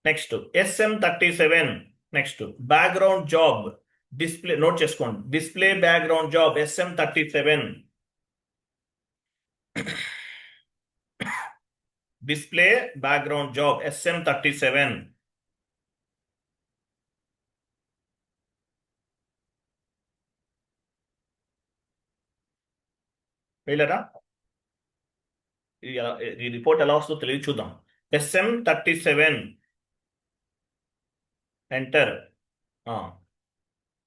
A: next SM37. Next background job display, note చేసుకోండి, display background job SM37. Display background job SM37. వెళ్ళరా, ఈ రిపోర్ట్ ఎలా వస్తుందో తెలియదు, చూద్దాం. SM37 enter.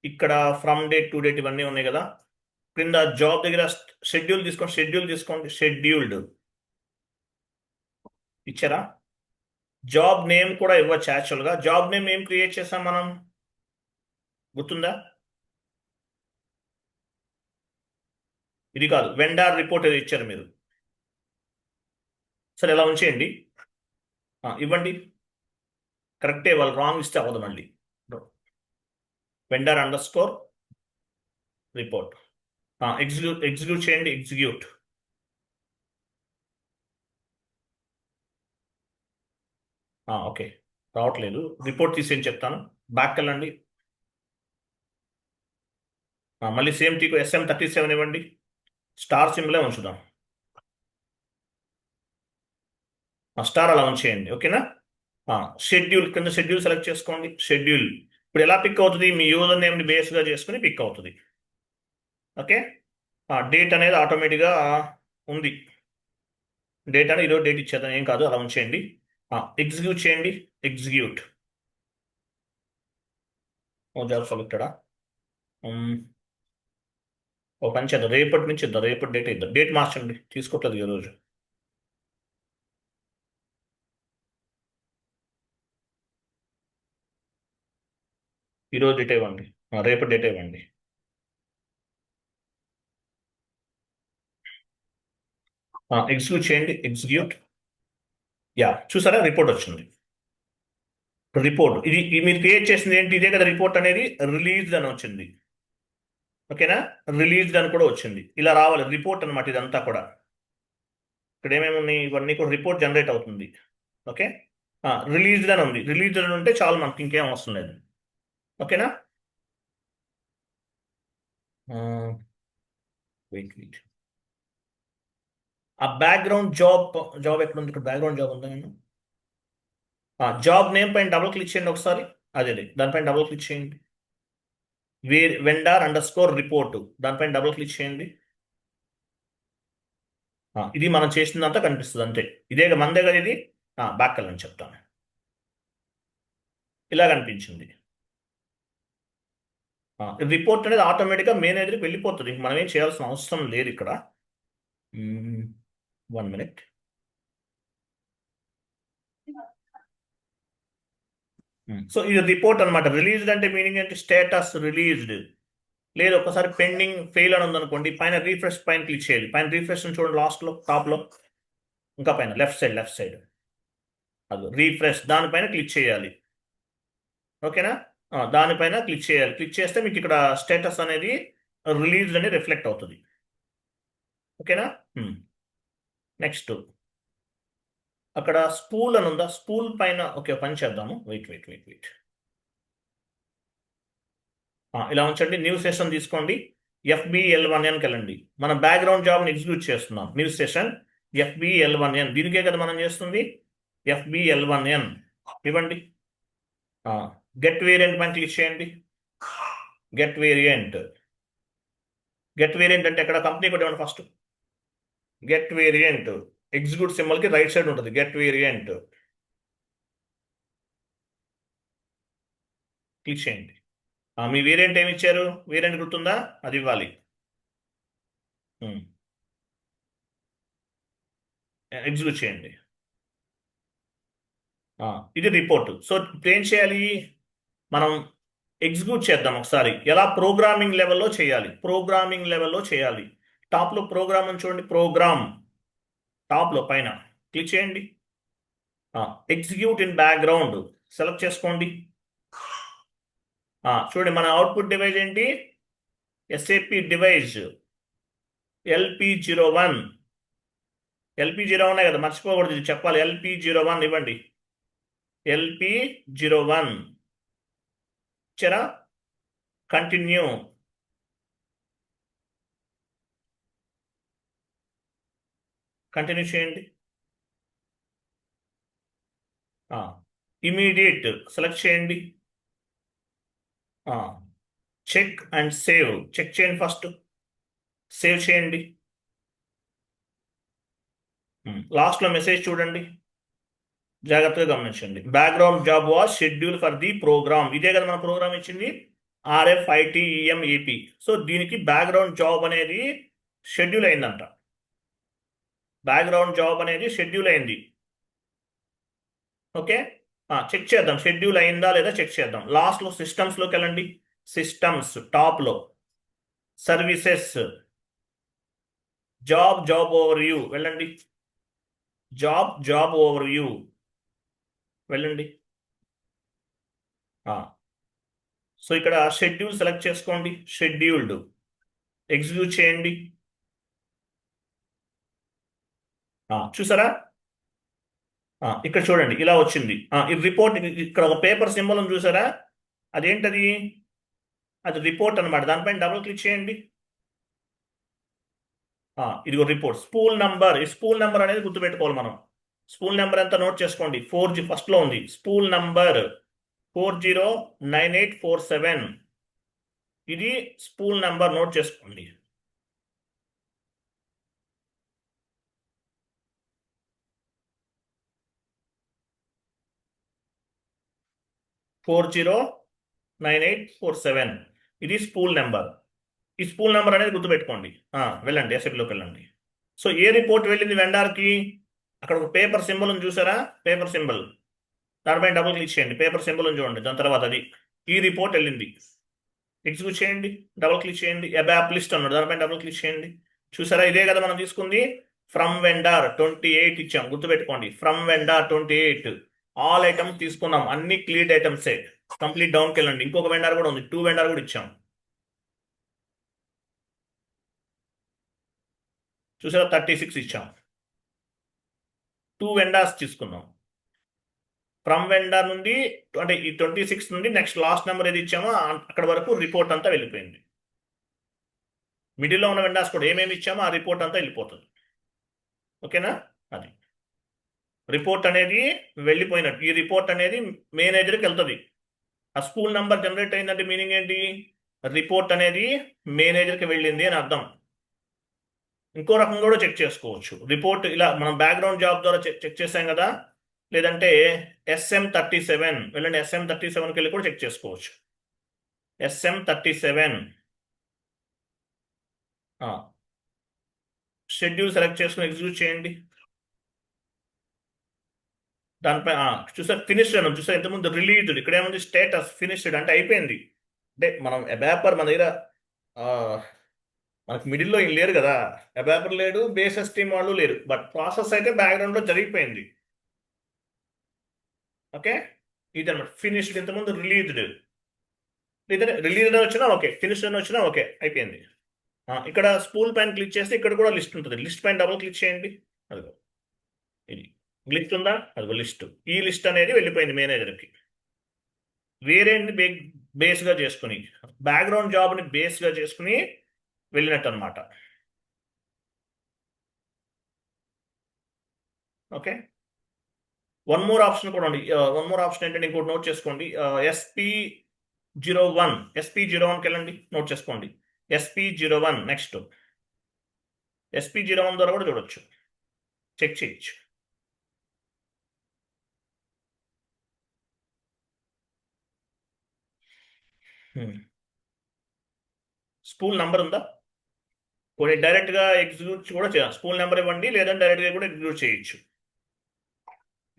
A: ఇక్కడ ఫ్రమ్ డేట్ టు డేట్ ఇవన్నీ ఉన్నాయి కదా. క్రింద జాబ్ దగ్గర షెడ్యూల్ తీసుకోండి, షెడ్యూల్ తీసుకోండి, షెడ్యూల్డ్ ఇచ్చారా. జాబ్ నేమ్ కూడా ఇవ్వచ్చు. యాక్చువల్గా జాబ్ నేమ్ ఏం క్రియేట్ చేసాం మనం, గుర్తుందా? ఇది కాదు, వెండార్ రిపోర్ట్ ఏదో ఇచ్చారు మీరు. సరే, ఎలా ఉంచేయండి. ఇవ్వండి, కరెక్టే. వాళ్ళు రాంగ్ ఇస్తే అవ్వదు మళ్ళీ. Vendor under score report. Execute చేయండి. ఎగ్జిక్యూట్. ఓకే, రావట్లేదు. రిపోర్ట్ తీసేయని చెప్తాను. బ్యాక్ వెళ్ళండి. మళ్ళీ సేమ్ టీకు SM37 ఇవ్వండి. స్టార్ సింబలే ఉంచుదాం. స్టార్ అలా ఉంచేయండి. ఓకేనా? షెడ్యూల్ కింద షెడ్యూల్ సెలెక్ట్ చేసుకోండి. షెడ్యూల్ ఇప్పుడు ఎలా పిక్ అవుతుంది? మీ యూజర్ నేమ్ని బేస్గా చేసుకుని పిక్ అవుతుంది. ఓకే. డేట్ అనేది ఆటోమేటిక్గా ఉంది. డేట్ అనేది ఈరోజు డేట్ ఇచ్చేద్దాం, ఏం కాదు, అలా ఉంచేయండి. ఎగ్జిక్యూట్ చేయండి. ఎగ్జిక్యూట్. జాబ్ సెలెక్టెడా? ఓ పని చేద్దాం, రేపటి నుంచి ఇద్దాం. రేపటి డేట్ ఇద్దాం. డేట్ మార్చండి, తీసుకోవట్లేదు ఈరోజు. ఈరోజు డేట్ ఇవ్వండి. రేపటి డేట్ ఇవ్వండి. ఎగ్జిక్యూట్ చేయండి. ఎగ్జిక్యూట్. చూసారా, రిపోర్ట్ వచ్చింది. రిపోర్ట్ ఇది మీరు క్రియేట్ చేసింది ఏంటి? ఇదే కదా రిపోర్ట్ అనేది. రిలీజ్డ్ అని వచ్చింది. ఓకేనా? రిలీజ్డ్ అని కూడా వచ్చింది. ఇలా రావాలి రిపోర్ట్ అనమాట ఇదంతా కూడా. ఇక్కడ ఏమేమి ఉన్నాయి? ఇవన్నీ కూడా రిపోర్ట్ జనరేట్ అవుతుంది. ఓకే. రిలీజ్డ్ అని ఉంది. రిలీజ్డ్ అని ఉంటే చాలు, మనకి ఇంకేం అవసరం లేదు. ఓకేనా? Wait wait. ఆ బ్యాక్గ్రౌండ్ జాబ్ ఎక్కడ ఉంది? ఇక్కడ బ్యాక్గ్రౌండ్ జాబ్ ఉందా? నేను జాబ్ నేమ్ పైన డబుల్ క్లిక్ చేయండి ఒకసారి. అదే దానిపైన డబుల్ క్లిక్ చేయండి. వెండర్ అండర్ స్కోర్ రిపోర్ట్, దానిపైన డబుల్ క్లిక్ చేయండి. ఇది మనం చేసిందంతా కనిపిస్తుంది అంతే. ఇదే మనదే కదా ఇది. బ్యాక్ వెళ్ళని చెప్తాను. ఇలా కనిపించింది. రిపోర్ట్ అనేది ఆటోమేటిక్గా మెయిన్ ఎదురుకి వెళ్ళిపోతుంది. మనం ఏం చేయాల్సిన అవసరం లేదు ఇక్కడ. 1 minute. సో ఇది రిపోర్ట్ అనమాట. రిలీజ్డ్ అంటే మీనింగ్ ఏంటి? Status released. లేదు ఒకసారి పెండింగ్ ఫెయిల్ అని ఉందనుకోండి, పైన రీఫ్రెష్ పైన క్లిక్ చేయాలి. పైన రీఫ్రెష్ చూడండి, లాస్ట్లో టాప్లో, ఇంకా పైన లెఫ్ట్ సైడ్ అది రీఫ్రెష్, దానిపైన క్లిక్ చేయాలి. ఓకేనా? దానిపైన క్లిక్ చేయాలి. క్లిక్ చేస్తే మీకు ఇక్కడ స్టేటస్ అనేది రిలీజ్డ్ అని రిఫ్లెక్ట్ అవుతుంది. ఓకేనా? నెక్స్ట్ అక్కడ స్పూల్ అని ఉందా? స్పూల్ పైన ఓకే పని చేద్దాము. వెయిట్. ఇలా ఉంచండి. న్యూ సెషన్ తీసుకోండి. FBL1Nకి వెళ్ళండి. మన బ్యాక్గ్రౌండ్ జాబ్ని ఎగ్జిక్యూట్ చేస్తున్నాం. న్యూ సెషన్ FBL1N, దీనికే కదా మనం చేస్తుంది. FBL1N ఇవ్వండి. గెట్ వేరియంట్ పైన క్లిక్ చేయండి. గెట్ వేరియంట్ అంటే ఎక్కడ? కంపెనీ కూడా ఇవ్వండి ఫస్ట్. గెట్ వేరియంట్ ఎగ్జిక్యూట్ సింబల్కి రైట్ సైడ్ ఉంటుంది. గెట్ వేరియంట్ క్లిక్ చేయండి. మీ వేరియంట్ ఏమి ఇచ్చారు? వేరియంట్ గుర్తుందా? అది ఇవ్వాలి. ఎగ్జిక్యూట్ చేయండి. ఇది రిపోర్ట్. సో ఇప్పుడు ఏం చేయాలి? మనం ఎగ్జిక్యూట్ చేద్దాం ఒకసారి. ఎలా ప్రోగ్రామింగ్ లెవెల్లో చేయాలి. టాప్లో ప్రోగ్రామ్ అని చూడండి. ప్రోగ్రామ్ టాప్లో పైన క్లిక్ చేయండి. ఎగ్జిక్యూట్ ఇన్ బ్యాక్గ్రౌండ్ సెలెక్ట్ చేసుకోండి. చూడండి మన అవుట్పుట్ డివైస్ ఏంటి? SAP device LP01. LP01 కదా, మర్చిపోకూడదు, ఇది చెప్పాలి. LP01 ఇవ్వండి. LP01 ఇచ్చారా? కంటిన్యూ. చేయండి. ఇమీడియట్ సెలెక్ట్ చేయండి. Check and save. చెక్ చేయండి ఫస్ట్, సేవ్ చేయండి. లాస్ట్లో మెసేజ్ చూడండి, జాగ్రత్తగా గమనించండి. Background job was schedule for the program. ఇదే కదా మన ప్రోగ్రామ్ ఇచ్చింది, RFITEMAP. సో దీనికి బ్యాక్గ్రౌండ్ జాబ్ అనేది షెడ్యూల్ అయిందంట. బ్యాక్గ్రౌండ్ జాబ్ అనేది షెడ్యూల్ అయింది. ఓకే, చెక్ చేద్దాం షెడ్యూల్ అయిందా లేదా చెక్ చేద్దాం. లాస్ట్లో సిస్టమ్స్లోకి వెళ్ళండి. సిస్టమ్స్ టాప్లో సర్వీసెస్, జాబ్ ఓవర్ వ్యూ వెళ్ళండి. జాబ్ ఓవర్ వ్యూ వెళ్ళండి. సో ఇక్కడ షెడ్యూల్ సెలెక్ట్ చేసుకోండి, షెడ్యూల్డ్ ఎగ్జిక్యూట్ చేయండి. చూసారా? ఇక్కడ చూడండి ఇలా వచ్చింది. ఈ రిపోర్ట్ ఇక్కడ ఒక పేపర్ సింబల్ ఉంది చూసారా? అదేంటది? అది రిపోర్ట్ అన్నమాట. దానిపైన డబుల్ క్లిక్ చేయండి. ఇదిగో రిపోర్ట్. Spool number. ఈ స్పూల్ నంబర్ అనేది గుర్తుపెట్టుకోవాలి మనం. స్పూల్ నెంబర్ ఎంత నోట్ చేసుకోండి. 4 ఫస్ట్ లో ఉంది. Spool number 409847. ఇది స్పూల్ నంబర్ నోట్ చేసుకోండి. (409847). ఇది స్పూల్ నెంబర్. ఈ స్పూల్ నెంబర్ అనేది గుర్తుపెట్టుకోండి. వెళ్ళండి, అసెంబ్లీలోకి వెళ్ళండి. సో ఏ రిపోర్ట్ వెళ్ళింది వెండార్కి? అక్కడ ఒక పేపర్ సింబల్ ఉంది చూసారా? పేపర్ సింబల్, దానిపైన డబుల్ క్లిక్ చేయండి. పేపర్ సింబల్ ఉంది చూడండి. దాని తర్వాత అది ఈ రిపోర్ట్ వెళ్ళింది. ఎగ్జిక్యూట్ చేయండి, డబుల్ క్లిక్ చేయండి. అబాప్ లిస్ట్ అన్నాడు, దానిపైన డబుల్ క్లిక్ చేయండి. చూసారా? ఇదే కదా మనం తీసుకుంది. ఫ్రమ్ వెండార్ 28 ఇచ్చాం, గుర్తుపెట్టుకోండి. ఫ్రమ్ వెండార్ 28 ఆల్ ఐటమ్స్ తీసుకున్నాం, అన్ని క్లియర్డ్ ఐటమ్సే. కంప్లీట్ డౌన్కి వెళ్ళండి. ఇంకొక వెండార్ కూడా ఉంది, 2 వెండార్ కూడా ఇచ్చాం. చూసారా? 36 ఇచ్చాం. 2 వెండార్స్ తీసుకున్నాం. ఫ్రమ్ వెండార్ నుండి అంటే ఈ 26 నుండి నెక్స్ట్ లాస్ట్ నెంబర్ ఏది ఇచ్చామో అక్కడ వరకు రిపోర్ట్ అంతా వెళ్ళిపోయింది. మిడిల్లో ఉన్న వెండార్స్ కూడా ఏమేమి ఇచ్చామో ఆ రిపోర్ట్ అంతా వెళ్ళిపోతుంది. ఓకేనా? అది రిపోర్ట్ అనేది వెళ్ళిపోయినట్టు. ఈ రిపోర్ట్ అనేది మేనేజర్కి వెళ్తుంది. ఆ స్కూల్ నెంబర్ జనరేట్ అయిందంటే మీనింగ్ ఏంటి? రిపోర్ట్ అనేది మేనేజర్కి వెళ్ళింది అని అర్థం. ఇంకో రకం కూడా చెక్ చేసుకోవచ్చు. రిపోర్ట్ ఇలా మనం బ్యాక్గ్రౌండ్ జాబ్ ద్వారా చెక్ చేసాం కదా. లేదంటే SM37 వెళ్ళండి. SM37కి వెళ్ళి కూడా చెక్ చేసుకోవచ్చు. SM37 షెడ్యూల్ సెలెక్ట్ చేసుకుని ఎగ్జిక్యూట్ చేయండి. దానిపై చూసారు ఫినిష్డ్ అని చూసారు. ఇంతకుముందు రిలీజ్డ్, ఇక్కడ ఏముంది? స్టేటస్ ఫినిష్డ్ అంటే అయిపోయింది. అంటే మనం అబాపర్ మన దగ్గర మనకి మిడిల్లో ఏం లేరు కదా. అబాపర్ లేడు, బేసెస్ టీమ్ వాళ్ళు లేరు. బట్ ప్రాసెస్ అయితే బ్యాక్గ్రౌండ్లో జరిగిపోయింది. ఓకే, ఇది అనమాట ఫినిష్డ్. ఇంతకుముందు రిలీజ్డ్, లేదా రిలీజ్డ్ అని వచ్చినా ఓకే, ఫినిష్డ్ అని వచ్చినా ఓకే, అయిపోయింది. ఇక్కడ స్పూల్ పైన క్లిక్ చేస్తే ఇక్కడ కూడా లిస్ట్ ఉంటుంది. లిస్ట్ పైన డబుల్ క్లిక్ చేయండి. అదిగో ఇది లిస్ట్ ఉందా? అదిగో లిస్ట్. ఈ లిస్ట్ అనేది వెళ్ళిపోయింది మేనేజర్కి. వేరేని బేస్గా చేసుకుని, బ్యాక్గ్రౌండ్ జాబ్ని బేస్గా చేసుకుని వెళ్ళినట్టు అనమాట. ఓకే, వన్ మోర్ ఆప్షన్ కూడా ఉంది. వన్ మోర్ ఆప్షన్ ఏంటంటే ఇంకోటి నోట్ చేసుకోండి. SP01కి వెళ్ళండి, నోట్ చేసుకోండి. SP01 next. SP01 ద్వారా కూడా చూడొచ్చు, చెక్ చేయొచ్చు. స్పూల్ నంబర్ ఉందా? కొన్ని డైరెక్ట్గా ఎగ్జిక్యూట్ కూడా చేయాలి. స్పూల్ నెంబర్ ఇవ్వండి, లేదంటే డైరెక్ట్గా కూడా ఎగ్జిక్యూట్ చేయొచ్చు.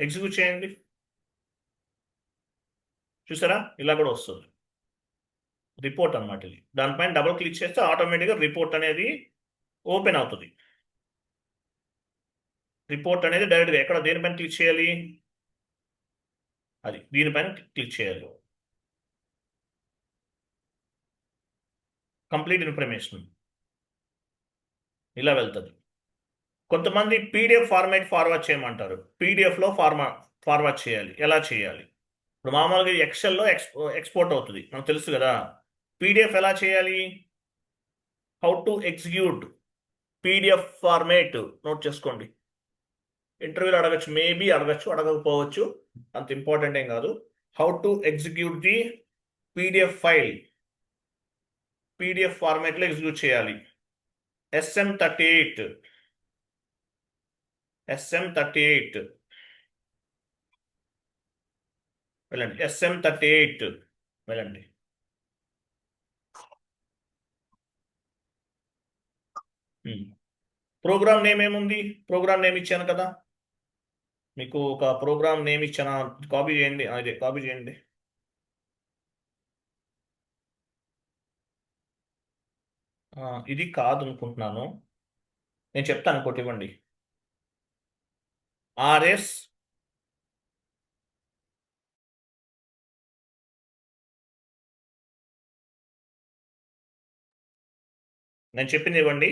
A: ఎగ్జిక్యూట్ చేయండి. చూసారా? ఇలా కూడా వస్తుంది. రిపోర్ట్ అనమాట ఇది. దానిపైన డబుల్ క్లిక్ చేస్తే ఆటోమేటిక్గా రిపోర్ట్ అనేది ఓపెన్ అవుతుంది. రిపోర్ట్ అనేది డైరెక్ట్గా ఎక్కడ దేనిపైన క్లిక్ చేయాలి? అది దీనిపైన క్లిక్ చేయాలి. కంప్లీట్ ఇన్ఫర్మేషన్ ఇలా వెళ్తుంది. కొంతమంది PDF ఫార్మాట్ ఫార్వర్డ్ చేయమంటారు. పీడిఎఫ్లో ఫార్వర్డ్ చేయాలి. ఎలా చేయాలి? ఇప్పుడు మామూలుగా ఎక్సెల్లో ఎక్స్పోర్ట్ అవుతుంది, మనకు తెలుసు కదా. PDF ఎలా చేయాలి? How to execute PDF format note చేసుకోండి. ఇంటర్వ్యూలో అడగచ్చు, మేబీ అడగచ్చు, అడగకపోవచ్చు, అంత ఇంపార్టెంట్ ఏం కాదు. How to execute the PDF file. PDF ఫార్మేట్లో ఎగ్జిక్యూట్ చేయాలి. SM38 వెళ్ళండి. SM38 వెళ్ళండి. ప్రోగ్రామ్ నేమ్ ఏముంది? ప్రోగ్రామ్ నేమ్ ఇచ్చాను కదా మీకు, ఒక ప్రోగ్రామ్ నేమ్ ఇచ్చాను. కాపీ చేయండి, అదే కాపీ చేయండి. ఇది కాదు అనుకుంటున్నాను, నేను చెప్తాను, ఇంకోటి ఇవ్వండి. RS నేను చెప్పింది ఇవ్వండి.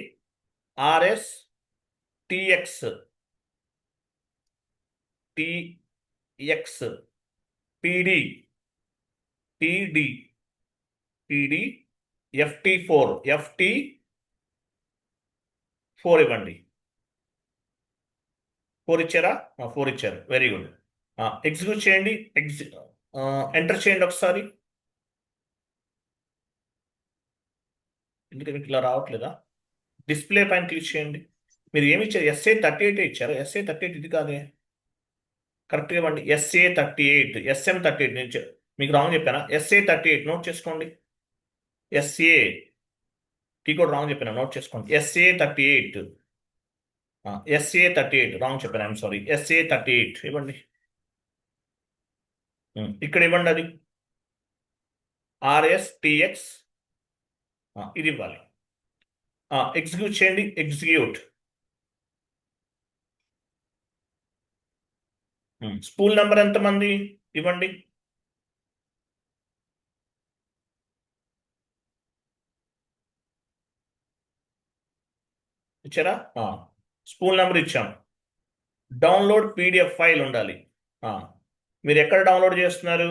A: ఆర్ఎస్ టిఎక్స్ టిఎక్స్ పిడి టిడి పిడి FT4 FT4 ఇవ్వండి. 4 ఇచ్చారా? 4 ఇచ్చారు. Very good. ఎగ్జిక్యూట్ చేయండి. ఎంటర్ చేయండి ఒకసారి. ఎందుకంటే ఇట్లా రావట్లేదా? డిస్ప్లే పైన క్లిక్ చేయండి. మీరు ఏమి ఇచ్చారు? SA38 ఇచ్చారు. SA38 ఇది కాదే. కరెక్ట్గా ఇవ్వండి. SA38 SM38 నేను మీకు రాంగ్ చెప్పానా? SA38 నోట్ చేసుకోండి. SA టీ కూడా రాంగ్ చెప్పాను, నోట్ చేసుకోండి. SA38 SA38 రాంగ్ చెప్పాను, ఐఎమ్ సారీ. SA38 ఇవ్వండి. ఇక్కడ ఇవ్వండి అది. RSTX ఇది ఇవ్వాలి. ఎగ్జిక్యూట్ చేయండి. ఎగ్జిక్యూట్. స్పూల్ నెంబర్ ఎంతమంది ఇవ్వండి. ఇచ్చారా? స్పూల్ నెంబర్ ఇచ్చాం. డౌన్లోడ్ PDF ఫైల్ ఉండాలి. మీరు ఎక్కడ డౌన్లోడ్ చేస్తున్నారు?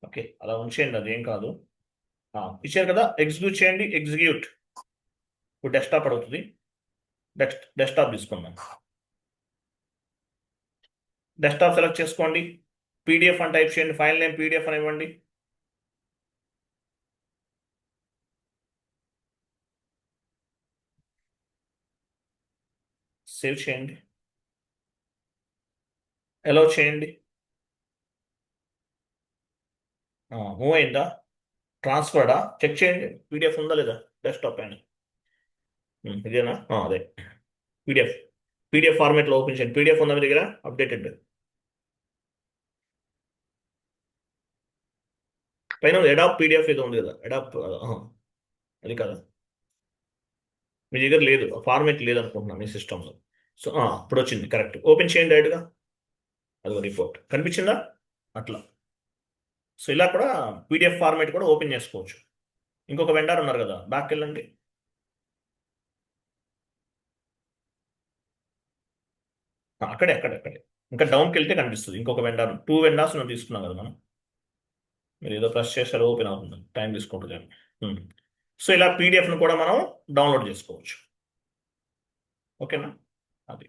A: ఓకే, అలా ఉంచేయండి, అది ఏం కాదు. ఇచ్చారు కదా, ఎగ్జిక్యూట్ చేయండి. ఎగ్జిక్యూట్. ఇప్పుడు డెస్క్టాప్ అడుగుతుంది. డెస్క్టాప్ తీసుకుందాం. డెస్క్టాప్ సెలెక్ట్ చేసుకోండి. PDF అని టైప్ చేయండి. ఫైల్ నేమ్ PDF అని ఇవ్వండి. సేవ్ చేయండి. అలౌ చేయండి. మూవ్ అయిందా? ట్రాన్స్ఫర్డా? చెక్ చేయండి. PDF ఉందా లేదా డెస్క్టాప్ పైన. ఇదేనా? అదే PDF ఫార్మేట్లో ఓపెన్ చేయండి. PDF ఉందా మీ దగ్గర? అప్డేటెడ్ పైన అడాప్ PDF ఏదో ఉంది కదా, అడాప్ అది కదా, మీ దగ్గర లేదు, ఫార్మేట్ లేదనుకుంటున్నా మీ సిస్టంలో. సో ఇప్పుడు వచ్చింది, కరెక్ట్. ఓపెన్ చేయండి డైరెక్ట్గా. అదిగో రిపోర్ట్ కనిపించిందా? అట్లా. సో ఇలా కూడా PDF ఫార్మేట్ కూడా ఓపెన్ చేసుకోవచ్చు. ఇంకొక వెండర్ ఉన్నారు కదా, బ్యాక్ వెళ్ళండి. అక్కడే ఇంకా డౌన్కి వెళ్తే కనిపిస్తుంది ఇంకొక వెండర్. 2 వెండర్స్ మనం తీసుకున్నాం కదా మనం. మీరు ఏదో ప్రెస్ చేశారు, ఓపెన్ అవుతుంది, టైం తీసుకుంటుంది. సో ఇలా PDFను కూడా మనం డౌన్లోడ్ చేసుకోవచ్చు. ఓకేనా? అది.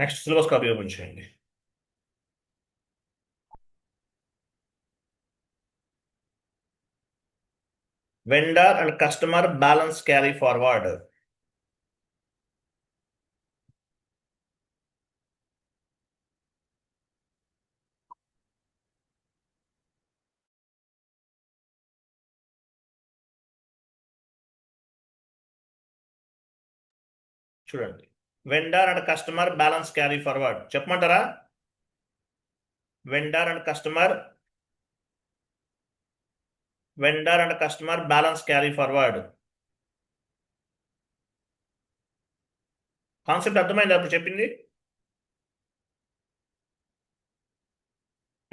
A: నెక్స్ట్ సిలబస్ కాపీ ఓపెన్ చేయండి. Vendor and customer balance carry forward. చూడండి, vendor and customer balance carry forward చెప్పమంటారా? Vendor and customer balance carry forward. Concept అర్థమైంది అప్పుడు చెప్పింది?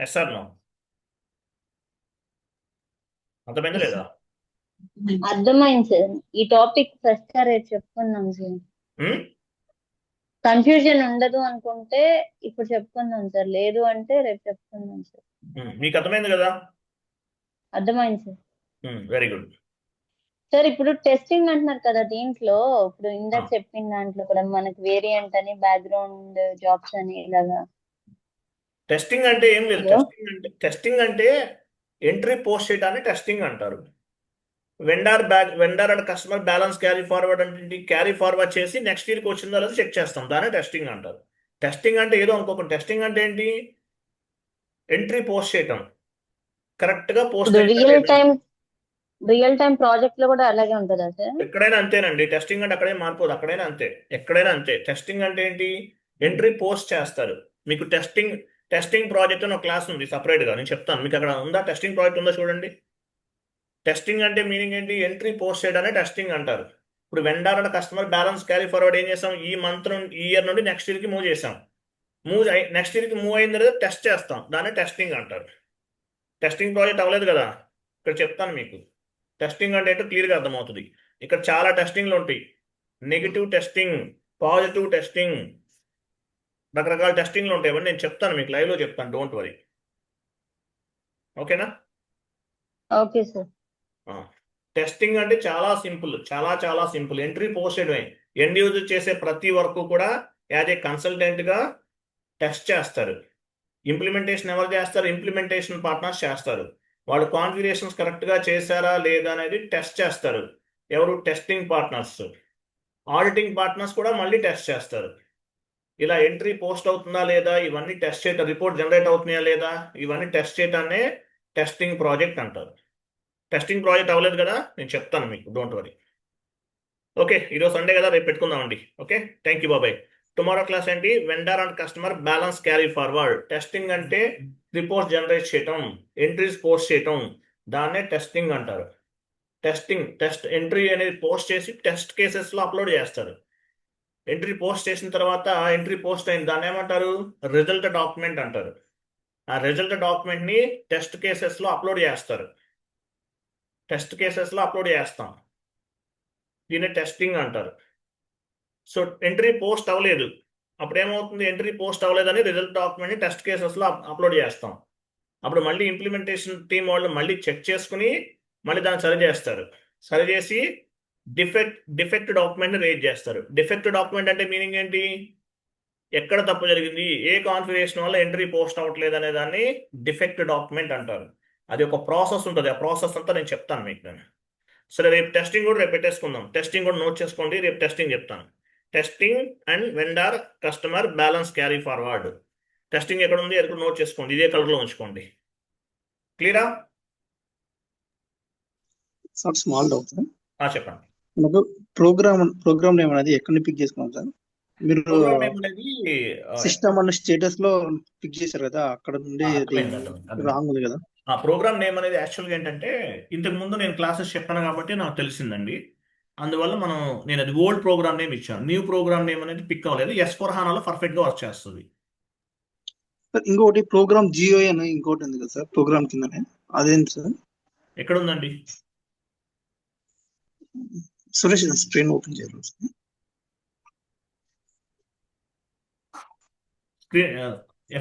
A: Yes or no? అర్థమైందా లేదా?
C: అర్థమైంది సార్. ఈ టాపిక్ ఫస్ట్ రేపు చెప్పుకుందాం సార్. కన్ఫ్యూజన్ ఉండదు అనుకుంటే ఇప్పుడు చెప్పుకుందాం సార్, లేదు అంటే రేపు చెప్పుకుందాం సార్.
A: మీకు అర్థమైంది కదా?
C: అర్థమైంది సార్.
A: Very good.
C: సార్ ఇప్పుడు టెస్టింగ్ అంటున్నారు కదా, దీంట్లో ఇప్పుడు
A: ఆ,
C: ఇందాక చెప్పిన దాంట్లో కూడా మనకి వేరియంట్ అని, బ్యాక్గ్రౌండ్ జాబ్స్ అని ఇలాగా.
A: టెస్టింగ్ అంటే ఏం లేదు.
C: హలో.
A: టెస్టింగ్ అంటే ఎంట్రీ పోస్ట్ చేయడాన్ని టెస్టింగ్ అంటారు. Vendor and customer balance carry forward అంటే క్యారీ ఫార్వర్డ్ చేసి నెక్స్ట్ ఇయర్కి వచ్చిందో లేదో చెక్ చేస్తాం, దాన్ని టెస్టింగ్ అంటారు. టెస్టింగ్ అంటే ఏదో అనుకోకండి. టెస్టింగ్ అంటే ఏంటి? ఎంట్రీ పోస్ట్ చేయటం కరెక్ట్గా పోస్ట్
C: ఇప్పుడు
A: అయిందా లేదా.
C: రియల్ టైం ప్రాజెక్ట్ లో కూడా అలాగే ఉంటుందా సార్?
A: ఎక్కడైనా అంతేనండి. టెస్టింగ్ అంటే అక్కడే మారిపోదు, అక్కడైనా అంతే, ఎక్కడైనా అంతే. టెస్టింగ్ అంటే ఏంటి? ఎంట్రీ పోస్ట్ చేస్తారు. మీకు టెస్టింగ్ ప్రాజెక్ట్ అని ఒక క్లాస్ ఉంది సపరేట్గా, నేను చెప్తాను మీకు. అక్కడ ఉందా? టెస్టింగ్ ప్రాజెక్ట్ ఉందా చూడండి. టెస్టింగ్ అంటే మీనింగ్ ఏంటి? ఎంట్రీ పోస్ట్ చేయడాన్ని టెస్టింగ్ అంటారు. ఇప్పుడు vendor and customer balance carry forward ఏం చేసాం? ఈ మంత్ నుండి, ఈ ఇయర్ నుండి నెక్స్ట్ ఇయర్కి మూవ్ చేసాం. నెక్స్ట్ ఇయర్కి మూవ్ అయిన తర్వాత టెస్ట్ చేస్తాం, దాన్ని టెస్టింగ్ అంటారు. టెస్టింగ్ ప్రాజెక్ట్ అవ్వలేదు కదా, ఇక్కడ చెప్తాను మీకు. టెస్టింగ్ అంటే ఏంటో క్లియర్గా అర్థమవుతుంది. ఇక్కడ చాలా టెస్టింగ్లు ఉంటాయి. నెగిటివ్ టెస్టింగ్, పాజిటివ్ టెస్టింగ్, రకరకాల టెస్టింగ్లు ఉంటాయి. అవన్నీ నేను చెప్తాను మీకు, లైవ్లో చెప్తాను, డోంట్ వరీ. ఓకేనా?
C: Okay sir.
A: టెస్టింగ్ అంటే చాలా సింపుల్, చాలా చాలా సింపుల్. ఎంట్రీ పోస్ట్ చేయడమే. ఎండ్ యూజర్ చేసే ప్రతి వర్క్ కూడా యాజ్ ఏ కన్సల్టెంట్గా టెస్ట్ చేస్తారు. ఇంప్లిమెంటేషన్ ఎవరు చేస్తారు? ఇంప్లిమెంటేషన్ పార్ట్నర్స్ చేస్తారు. వాళ్ళు కాన్ఫిగరేషన్స్ కరెక్ట్గా చేశారా లేదా అనేది టెస్ట్ చేస్తారు. ఎవరు? Testing partners. ఆడిటింగ్ పార్ట్నర్స్ కూడా మళ్ళీ టెస్ట్ చేస్తారు. ఇలా ఎంట్రీ పోస్ట్ అవుతుందా లేదా, ఇవన్నీ టెస్ట్ చేయటం, రిపోర్ట్ జనరేట్ అవుతున్నాయా లేదా, ఇవన్నీ టెస్ట్ చేయటాన్నే టెస్టింగ్ ప్రాజెక్ట్ అంటారు. టెస్టింగ్ ప్రాజెక్ట్ అవ్వలేదు కదా, నేను చెప్తాను మీకు, డోంట్ వరీ. ఓకే, ఈరోజు సండే కదా, రేపు పెట్టుకుందామండి. ఓకే, థ్యాంక్ యూ, బాబాయ్. టుమారో క్లాస్ ఏంటి? Vendor and customer balance carry forward. Testing అంటే రిపోర్ట్ జనరేట్ చేయటం, ఎంట్రీస్ పోస్ట్ చేయటం, దాన్నే టెస్టింగ్ అంటారు. టెస్ట్ ఎంట్రీ అనేది పోస్ట్ చేసి టెస్ట్ కేసెస్లో అప్లోడ్ చేస్తారు. ఎంట్రీ పోస్ట్ చేసిన తర్వాత, ఎంట్రీ పోస్ట్ అయింది, దాన్ని ఏమంటారు? రిజల్ట్ డాక్యుమెంట్ అంటారు. ఆ రిజల్ట్ డాక్యుమెంట్ని టెస్ట్ కేసెస్లో అప్లోడ్ చేస్తారు. టెస్ట్ కేసెస్లో అప్లోడ్ చేస్తాం, దీన్ని టెస్టింగ్ అంటారు. సో ఎంట్రీ పోస్ట్ అవ్వలేదు, అప్పుడు ఏమవుతుంది? ఎంట్రీ పోస్ట్ అవ్వలేదని రిజల్ట్ డాక్యుమెంట్ని టెస్ట్ కేసెస్లో అప్లోడ్ చేస్తాం. అప్పుడు మళ్ళీ ఇంప్లిమెంటేషన్ టీం వాళ్ళు మళ్ళీ చెక్ చేసుకుని మళ్ళీ దాన్ని సరి చేస్తారు. సరి చేసి డిఫెక్ట్ డాక్యుమెంట్ని రేజ్ చేస్తారు. డిఫెక్ట్ డాక్యుమెంట్ అంటే మీనింగ్ ఏంటి? ఎక్కడ తప్పు జరిగింది, ఏ కాన్ఫిగరేషన్ వల్ల ఎంట్రీ పోస్ట్ అవ్వట్లేదు అనే దాన్ని డిఫెక్ట్ డాక్యుమెంట్ అంటారు. అది ఒక ప్రాసెస్ ఉంటుంది, ఆ ప్రాసెస్ అంతా నేను చెప్తాను మీకు నేను. సరే, రేపు టెస్టింగ్ కూడా రేపు పెట్టేసుకుందాం. టెస్టింగ్ కూడా నోట్ చేసుకోండి, రేపు టెస్టింగ్ చెప్తాను. Testing and vendor customer balance carry forward. Testing ఎక్కడ ఉంది, ఎక్కడ నోట్ చేసుకోండి, ఇదే కలర్లో ఉంచుకోండి. క్లియరా?
D: సార్ స్మాల్ డౌట్ సార్,
A: చెప్పండి.
D: మనకు ప్రోగ్రామ్ నేమ్ అనేది ఎక్కడ నుంచి పిక్ చేసుకున్నాం సార్? మీరు
A: ప్రోగ్రామ్ నేమ్ అనేది
D: సిస్టమ్ అన్న స్టేటస్ లో పిక్ చేశారు కదా, అక్కడ నుండి
A: అర్థమైంది.
D: రాంగ్ ఉంది కదా.
A: ఆ ప్రోగ్రామ్ నేమ్ అనేది యాక్చువల్గా ఏంటంటే, ఇంతకు ముందు నేను క్లాసెస్ చెప్పాను కాబట్టి నాకు తెలిసిందండి. అందువల్ల నేను అది ఓల్డ్ ప్రోగ్రామ్ నేమ్ ఇచ్చాను. న్యూ ప్రోగ్రామ్ నేమ్ అనేది పిక్ అవ్వలేదు. S/4HANAలో పర్ఫెక్ట్గా వర్క్ చేస్తుంది.
D: సార్ ఇంకోటి ప్రోగ్రామ్ జియో అని ఇంకోటి ఉంది కదా సార్ ప్రోగ్రామ్ కిందనే, అదేంటి సార్?
A: ఎక్కడ ఉందండి?
D: సురేష్ స్క్రీన్ ఓపెన్ చేయాలి సార్.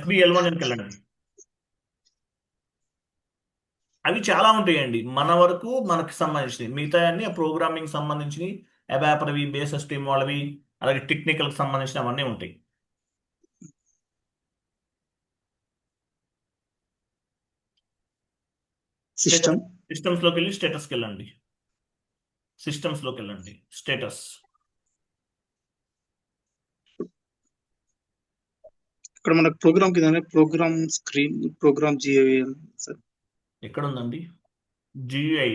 A: FBL1 వెళ్ళండి. అవి చాలా ఉంటాయండి, మన వరకు మనకి సంబంధించినవి. మిగతా అన్ని ప్రోగ్రామింగ్ సంబంధించినవి, అబాపరవి, బేసెస్ టీమ్ వాళ్ళవి, అలాగే టెక్నికల్కి సంబంధించిన అవన్నీ ఉంటాయి. సిస్టమ్స్లోకి వెళ్ళి స్టేటస్కి వెళ్ళండి. సిస్టమ్స్లోకి వెళ్ళండి, స్టేటస్.
D: ఇక్కడ మనకు ప్రోగ్రామ్ కింద ప్రోగ్రామ్ స్క్రీన్, ప్రోగ్రామ్ జియో సార్.
A: ఎక్కడ ఉందండి? GUI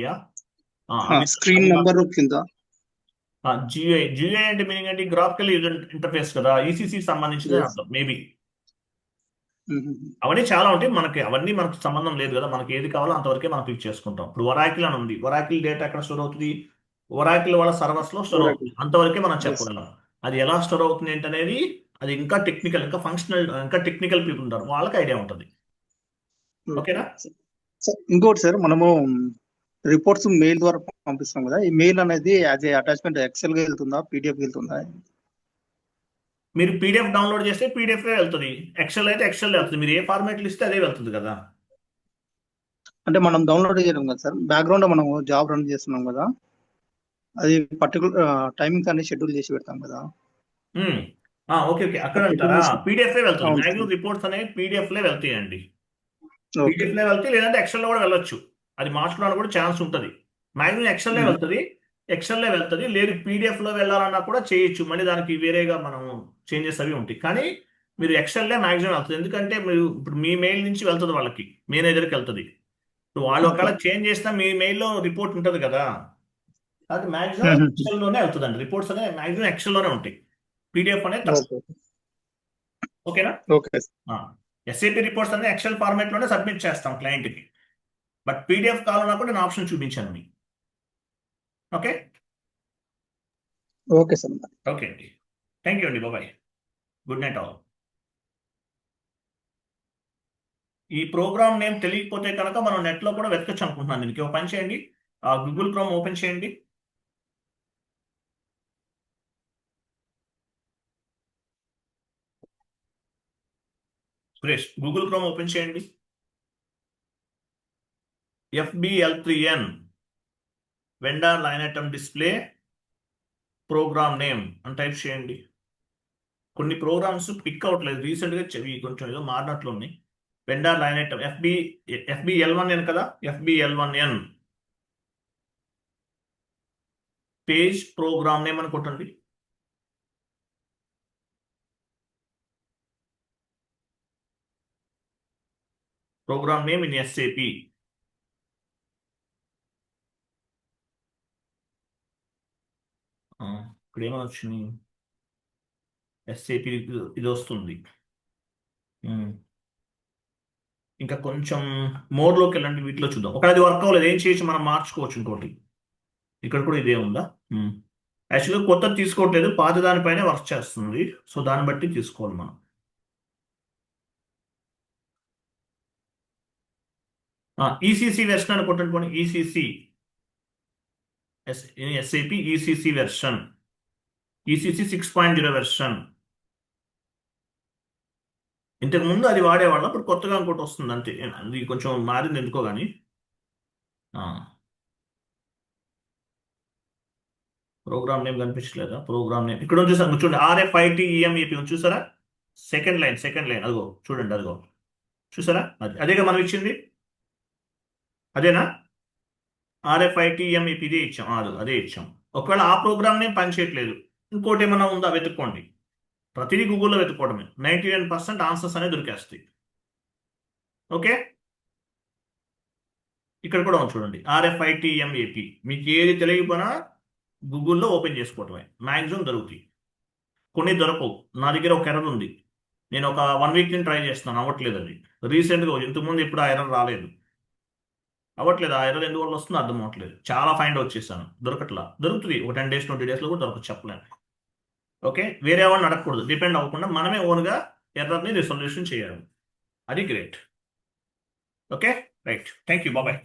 D: స్క్రీన్ నెంబర్ కింద.
A: GUI అంటే మీనింగ్ ఏంటి? గ్రాఫికల్ యూజర్ ఇంటర్ఫేస్ కదా, ECC సంబంధించిన అర్థం మేబీ. అవన్నీ చాలా ఉంటాయి, అవన్నీ మనకు సంబంధం లేదు కదా. మనకి ఏది కావాలో అంతవరకే మనం పిక్ చేసుకుంటాం. ఇప్పుడు ఒరాకిల్ అని ఉంది, ఒరాకిల్ డేటా ఎక్కడ స్టోర్ అవుతుంది? ఒరాకిల్ వాళ్ళ సర్వర్స్లో స్టోర్ అవుతుంది, అంతవరకే మనం చెప్పగలం. అది ఎలా స్టోర్ అవుతుంది ఏంటనేది అది ఇంకా టెక్నికల్, ఇంకా ఫంక్షనల్, ఇంకా టెక్నికల్ పీపుల్ ఉంటారు, వాళ్ళకి ఐడియా ఉంటుంది. ఓకేనా?
D: ఇంకోటి సార్, మనము రిపోర్ట్స్ మెయిల్ ద్వారా పంపిస్తాం కదా, ఈ మెయిల్ అనేది యాజ్ ఏ అటాచ్మెంట్ ఎక్సెల్ గా వెళ్తుందా, PDF వెళ్తుందా?
A: మీరు PDF డౌన్లోడ్ చేస్తే PDF వెళ్తుంది, ఎక్సెల్ అయితే ఎక్సెల్ వెళ్తుంది. మీరు ఏ ఫార్మాట్లు ఇస్తే అదే వెళ్తుంది కదా.
D: అంటే మనం డౌన్లోడ్ చేయడం కదా సార్, బ్యాక్గ్రౌండ్ మనం జాబ్ రన్ చేస్తున్నాం కదా, అది పర్టికులర్ టైమింగ్స్ అన్ని షెడ్యూల్ చేసి పెడతాం కదా.
A: ఓకే ఓకే అక్కడ
D: ఆ
A: అంటారా
D: షెడ్యూల్
A: పీడిఎఫ్ వెళ్తుంది
D: అవును
A: మ్యాక్సిమం
D: సార్.
A: రిపోర్ట్స్ అనేవి పీడిఎఫ్ లో వెళ్తాయండి
D: ఓకే.
A: పీడిఎఫ్ లో వెళ్తే లేదంటే ఎక్సెల్ లో కూడా వెళ్ళొచ్చు అది మార్చుకోవడానికి కూడా ఛాన్స్ ఉంటుంది మ్యాక్సిమం ఎక్సెల్ లో వెళ్తుంది ఎక్సెల్ లో వెళ్తుంది లేదు పీడిఎఫ్ లో వెళ్ళాలన్నా కూడా చేయొచ్చు మళ్ళీ దానికి వేరేగా మనం చేంజెస్ అవి ఉంటాయి కానీ మీరు ఎక్సెల్ లో మ్యాక్సిమం వెళ్తుంది ఎందుకంటే మీరు ఇప్పుడు మీ మెయిల్ నుంచి వెళ్తుంది వాళ్ళకి మేనేజర్కి వెళ్తుంది ఇప్పుడు వాళ్ళు
D: ఓకే.
A: ఒకవేళ చేంజ్ చేసినా మీ మెయిల్లో రిపోర్ట్ ఉంటుంది కదా అది మ్యాక్సిమం ఎక్సెల్ లోనే వెళ్తుందండి రిపోర్ట్స్ అనేవి మ్యాక్సిమం ఎక్సెల్ లోనే ఉంటాయి పీడిఎఫ్ అనేది తక్కువ
D: ఓకే.
A: ఓకేనా
D: ఓకే.
A: ఎస్ఏపి రిపోర్ట్స్ అన్ని ఎక్సెల్ ఫార్మాట్ లోనే సబ్మిట్ చేస్తాం క్లయింట్ కి బట్ పీడిఎఫ్ కావాలన్నా కూడా నేను ఆప్షన్ చూపించాను మీకు ఓకే
D: ఓకే సార్.
A: ఓకే అండి థ్యాంక్ యూ అండి బాబాయ్ గుడ్ నైట్ ఆల్ ఈ ప్రోగ్రామ్ నేమ్ తెలియకపోతే కనుక మనం నెట్లో కూడా వెతకచ్చు అనుకుంటున్నాను దీనికి ఒక పని చేయండి గూగుల్ క్రోమ్ ఓపెన్ చేయండి సురేష్ గూగుల్ క్రోమ్ ఓపెన్ చేయండి FBL3N vendor line item display program name అని టైప్ చేయండి కొన్ని ప్రోగ్రామ్స్ పిక్ అవ్వట్లేదు రీసెంట్గా చెవి కొంచెం ఏదో మారినట్లు ఉన్నాయి వెండర్ లైన్ ఐటమ్ FBL1N కదా FBL1N పేజ్ ప్రోగ్రామ్ నేమ్ అని కొట్టండి ప్రోగ్రామ్ నేమ్ ఇన్ SAP ఇక్కడ ఏమో వచ్చింది SAP ఇది వస్తుంది ఇంకా కొంచెం మోడ్లోకి వెళ్ళండి వీటిలో చూద్దాం ఒక అది వర్క్ అవ్వలేదు ఏం చేయొచ్చు మనం మార్చుకోవచ్చు ఇంకోటి ఇక్కడ కూడా ఇదే ఉందా యాక్చువల్గా కొత్తది తీసుకోవట్లేదు పాత దానిపైనే వర్క్ చేస్తుంది సో దాన్ని బట్టి తీసుకోవాలి మనం ECC వెర్షన్ అని కొట్టండి ECC SAP ECC version ECC 6.0 version ఇంతకు ముందు అది వాడేవాళ్ళం ఇప్పుడు కొత్తగా ఇంకోటి వస్తుంది అంతే అది కొంచెం మారింది ఎందుకో కానీ ప్రోగ్రామ్ నేమ్ కనిపించలేదా ప్రోగ్రామ్ నేమ్ ఇక్కడ చూసారు చూడండి RFITEMEP చూసారా సెకండ్ లైన్ అదిగో చూడండి అదిగో చూసారా అదేగా మనం ఇచ్చింది అదేనా RFITEMEP ఇదే ఇచ్చాం అదే ఇచ్చాం ఒకవేళ ఆ ప్రోగ్రామ్ నేమ్ పనిచేయట్లేదు ఇంకోటి ఏమైనా ఉందా వెతుక్కోండి ప్రతిదీ గూగుల్లో వెతుక్కోవడమే 99% ఆన్సర్స్ అనేది దొరికేస్తాయి ఓకే ఇక్కడ కూడా ఉంది చూడండి RFITEMEP మీకు ఏది తెలియకపోయినా గూగుల్లో ఓపెన్ చేసుకోవటమే మ్యాక్సిమం దొరుకుతాయి కొన్ని దొరకవు నా దగ్గర ఒక ఎర్రర్ ఉంది నేను ఒక 1 వీక్ నుంచి ట్రై చేస్తున్నాను అవ్వట్లేదు అది రీసెంట్గా ఇంతకుముందు ఇప్పుడు ఆ ఎర్రర్ రాలేదు అవ్వట్లేదు ఆ ఎర్రర్ ఎందువల్ల వస్తుందో అర్థం అవ్వట్లేదు చాలా ఫైండ్ అవుట్ చేశాను దొరుకుతుంది ఒక 10 days 20 daysలో కూడా దొరకదు చెప్పలేను ఓకే వేరే వాళ్ళని అడగకూడదు డిపెండ్ అవ్వకుండా మనమే ఓన్గా ఎర్రర్ని రిజల్యూషన్ చేయాలి అది great okay right thank you బాబాయ్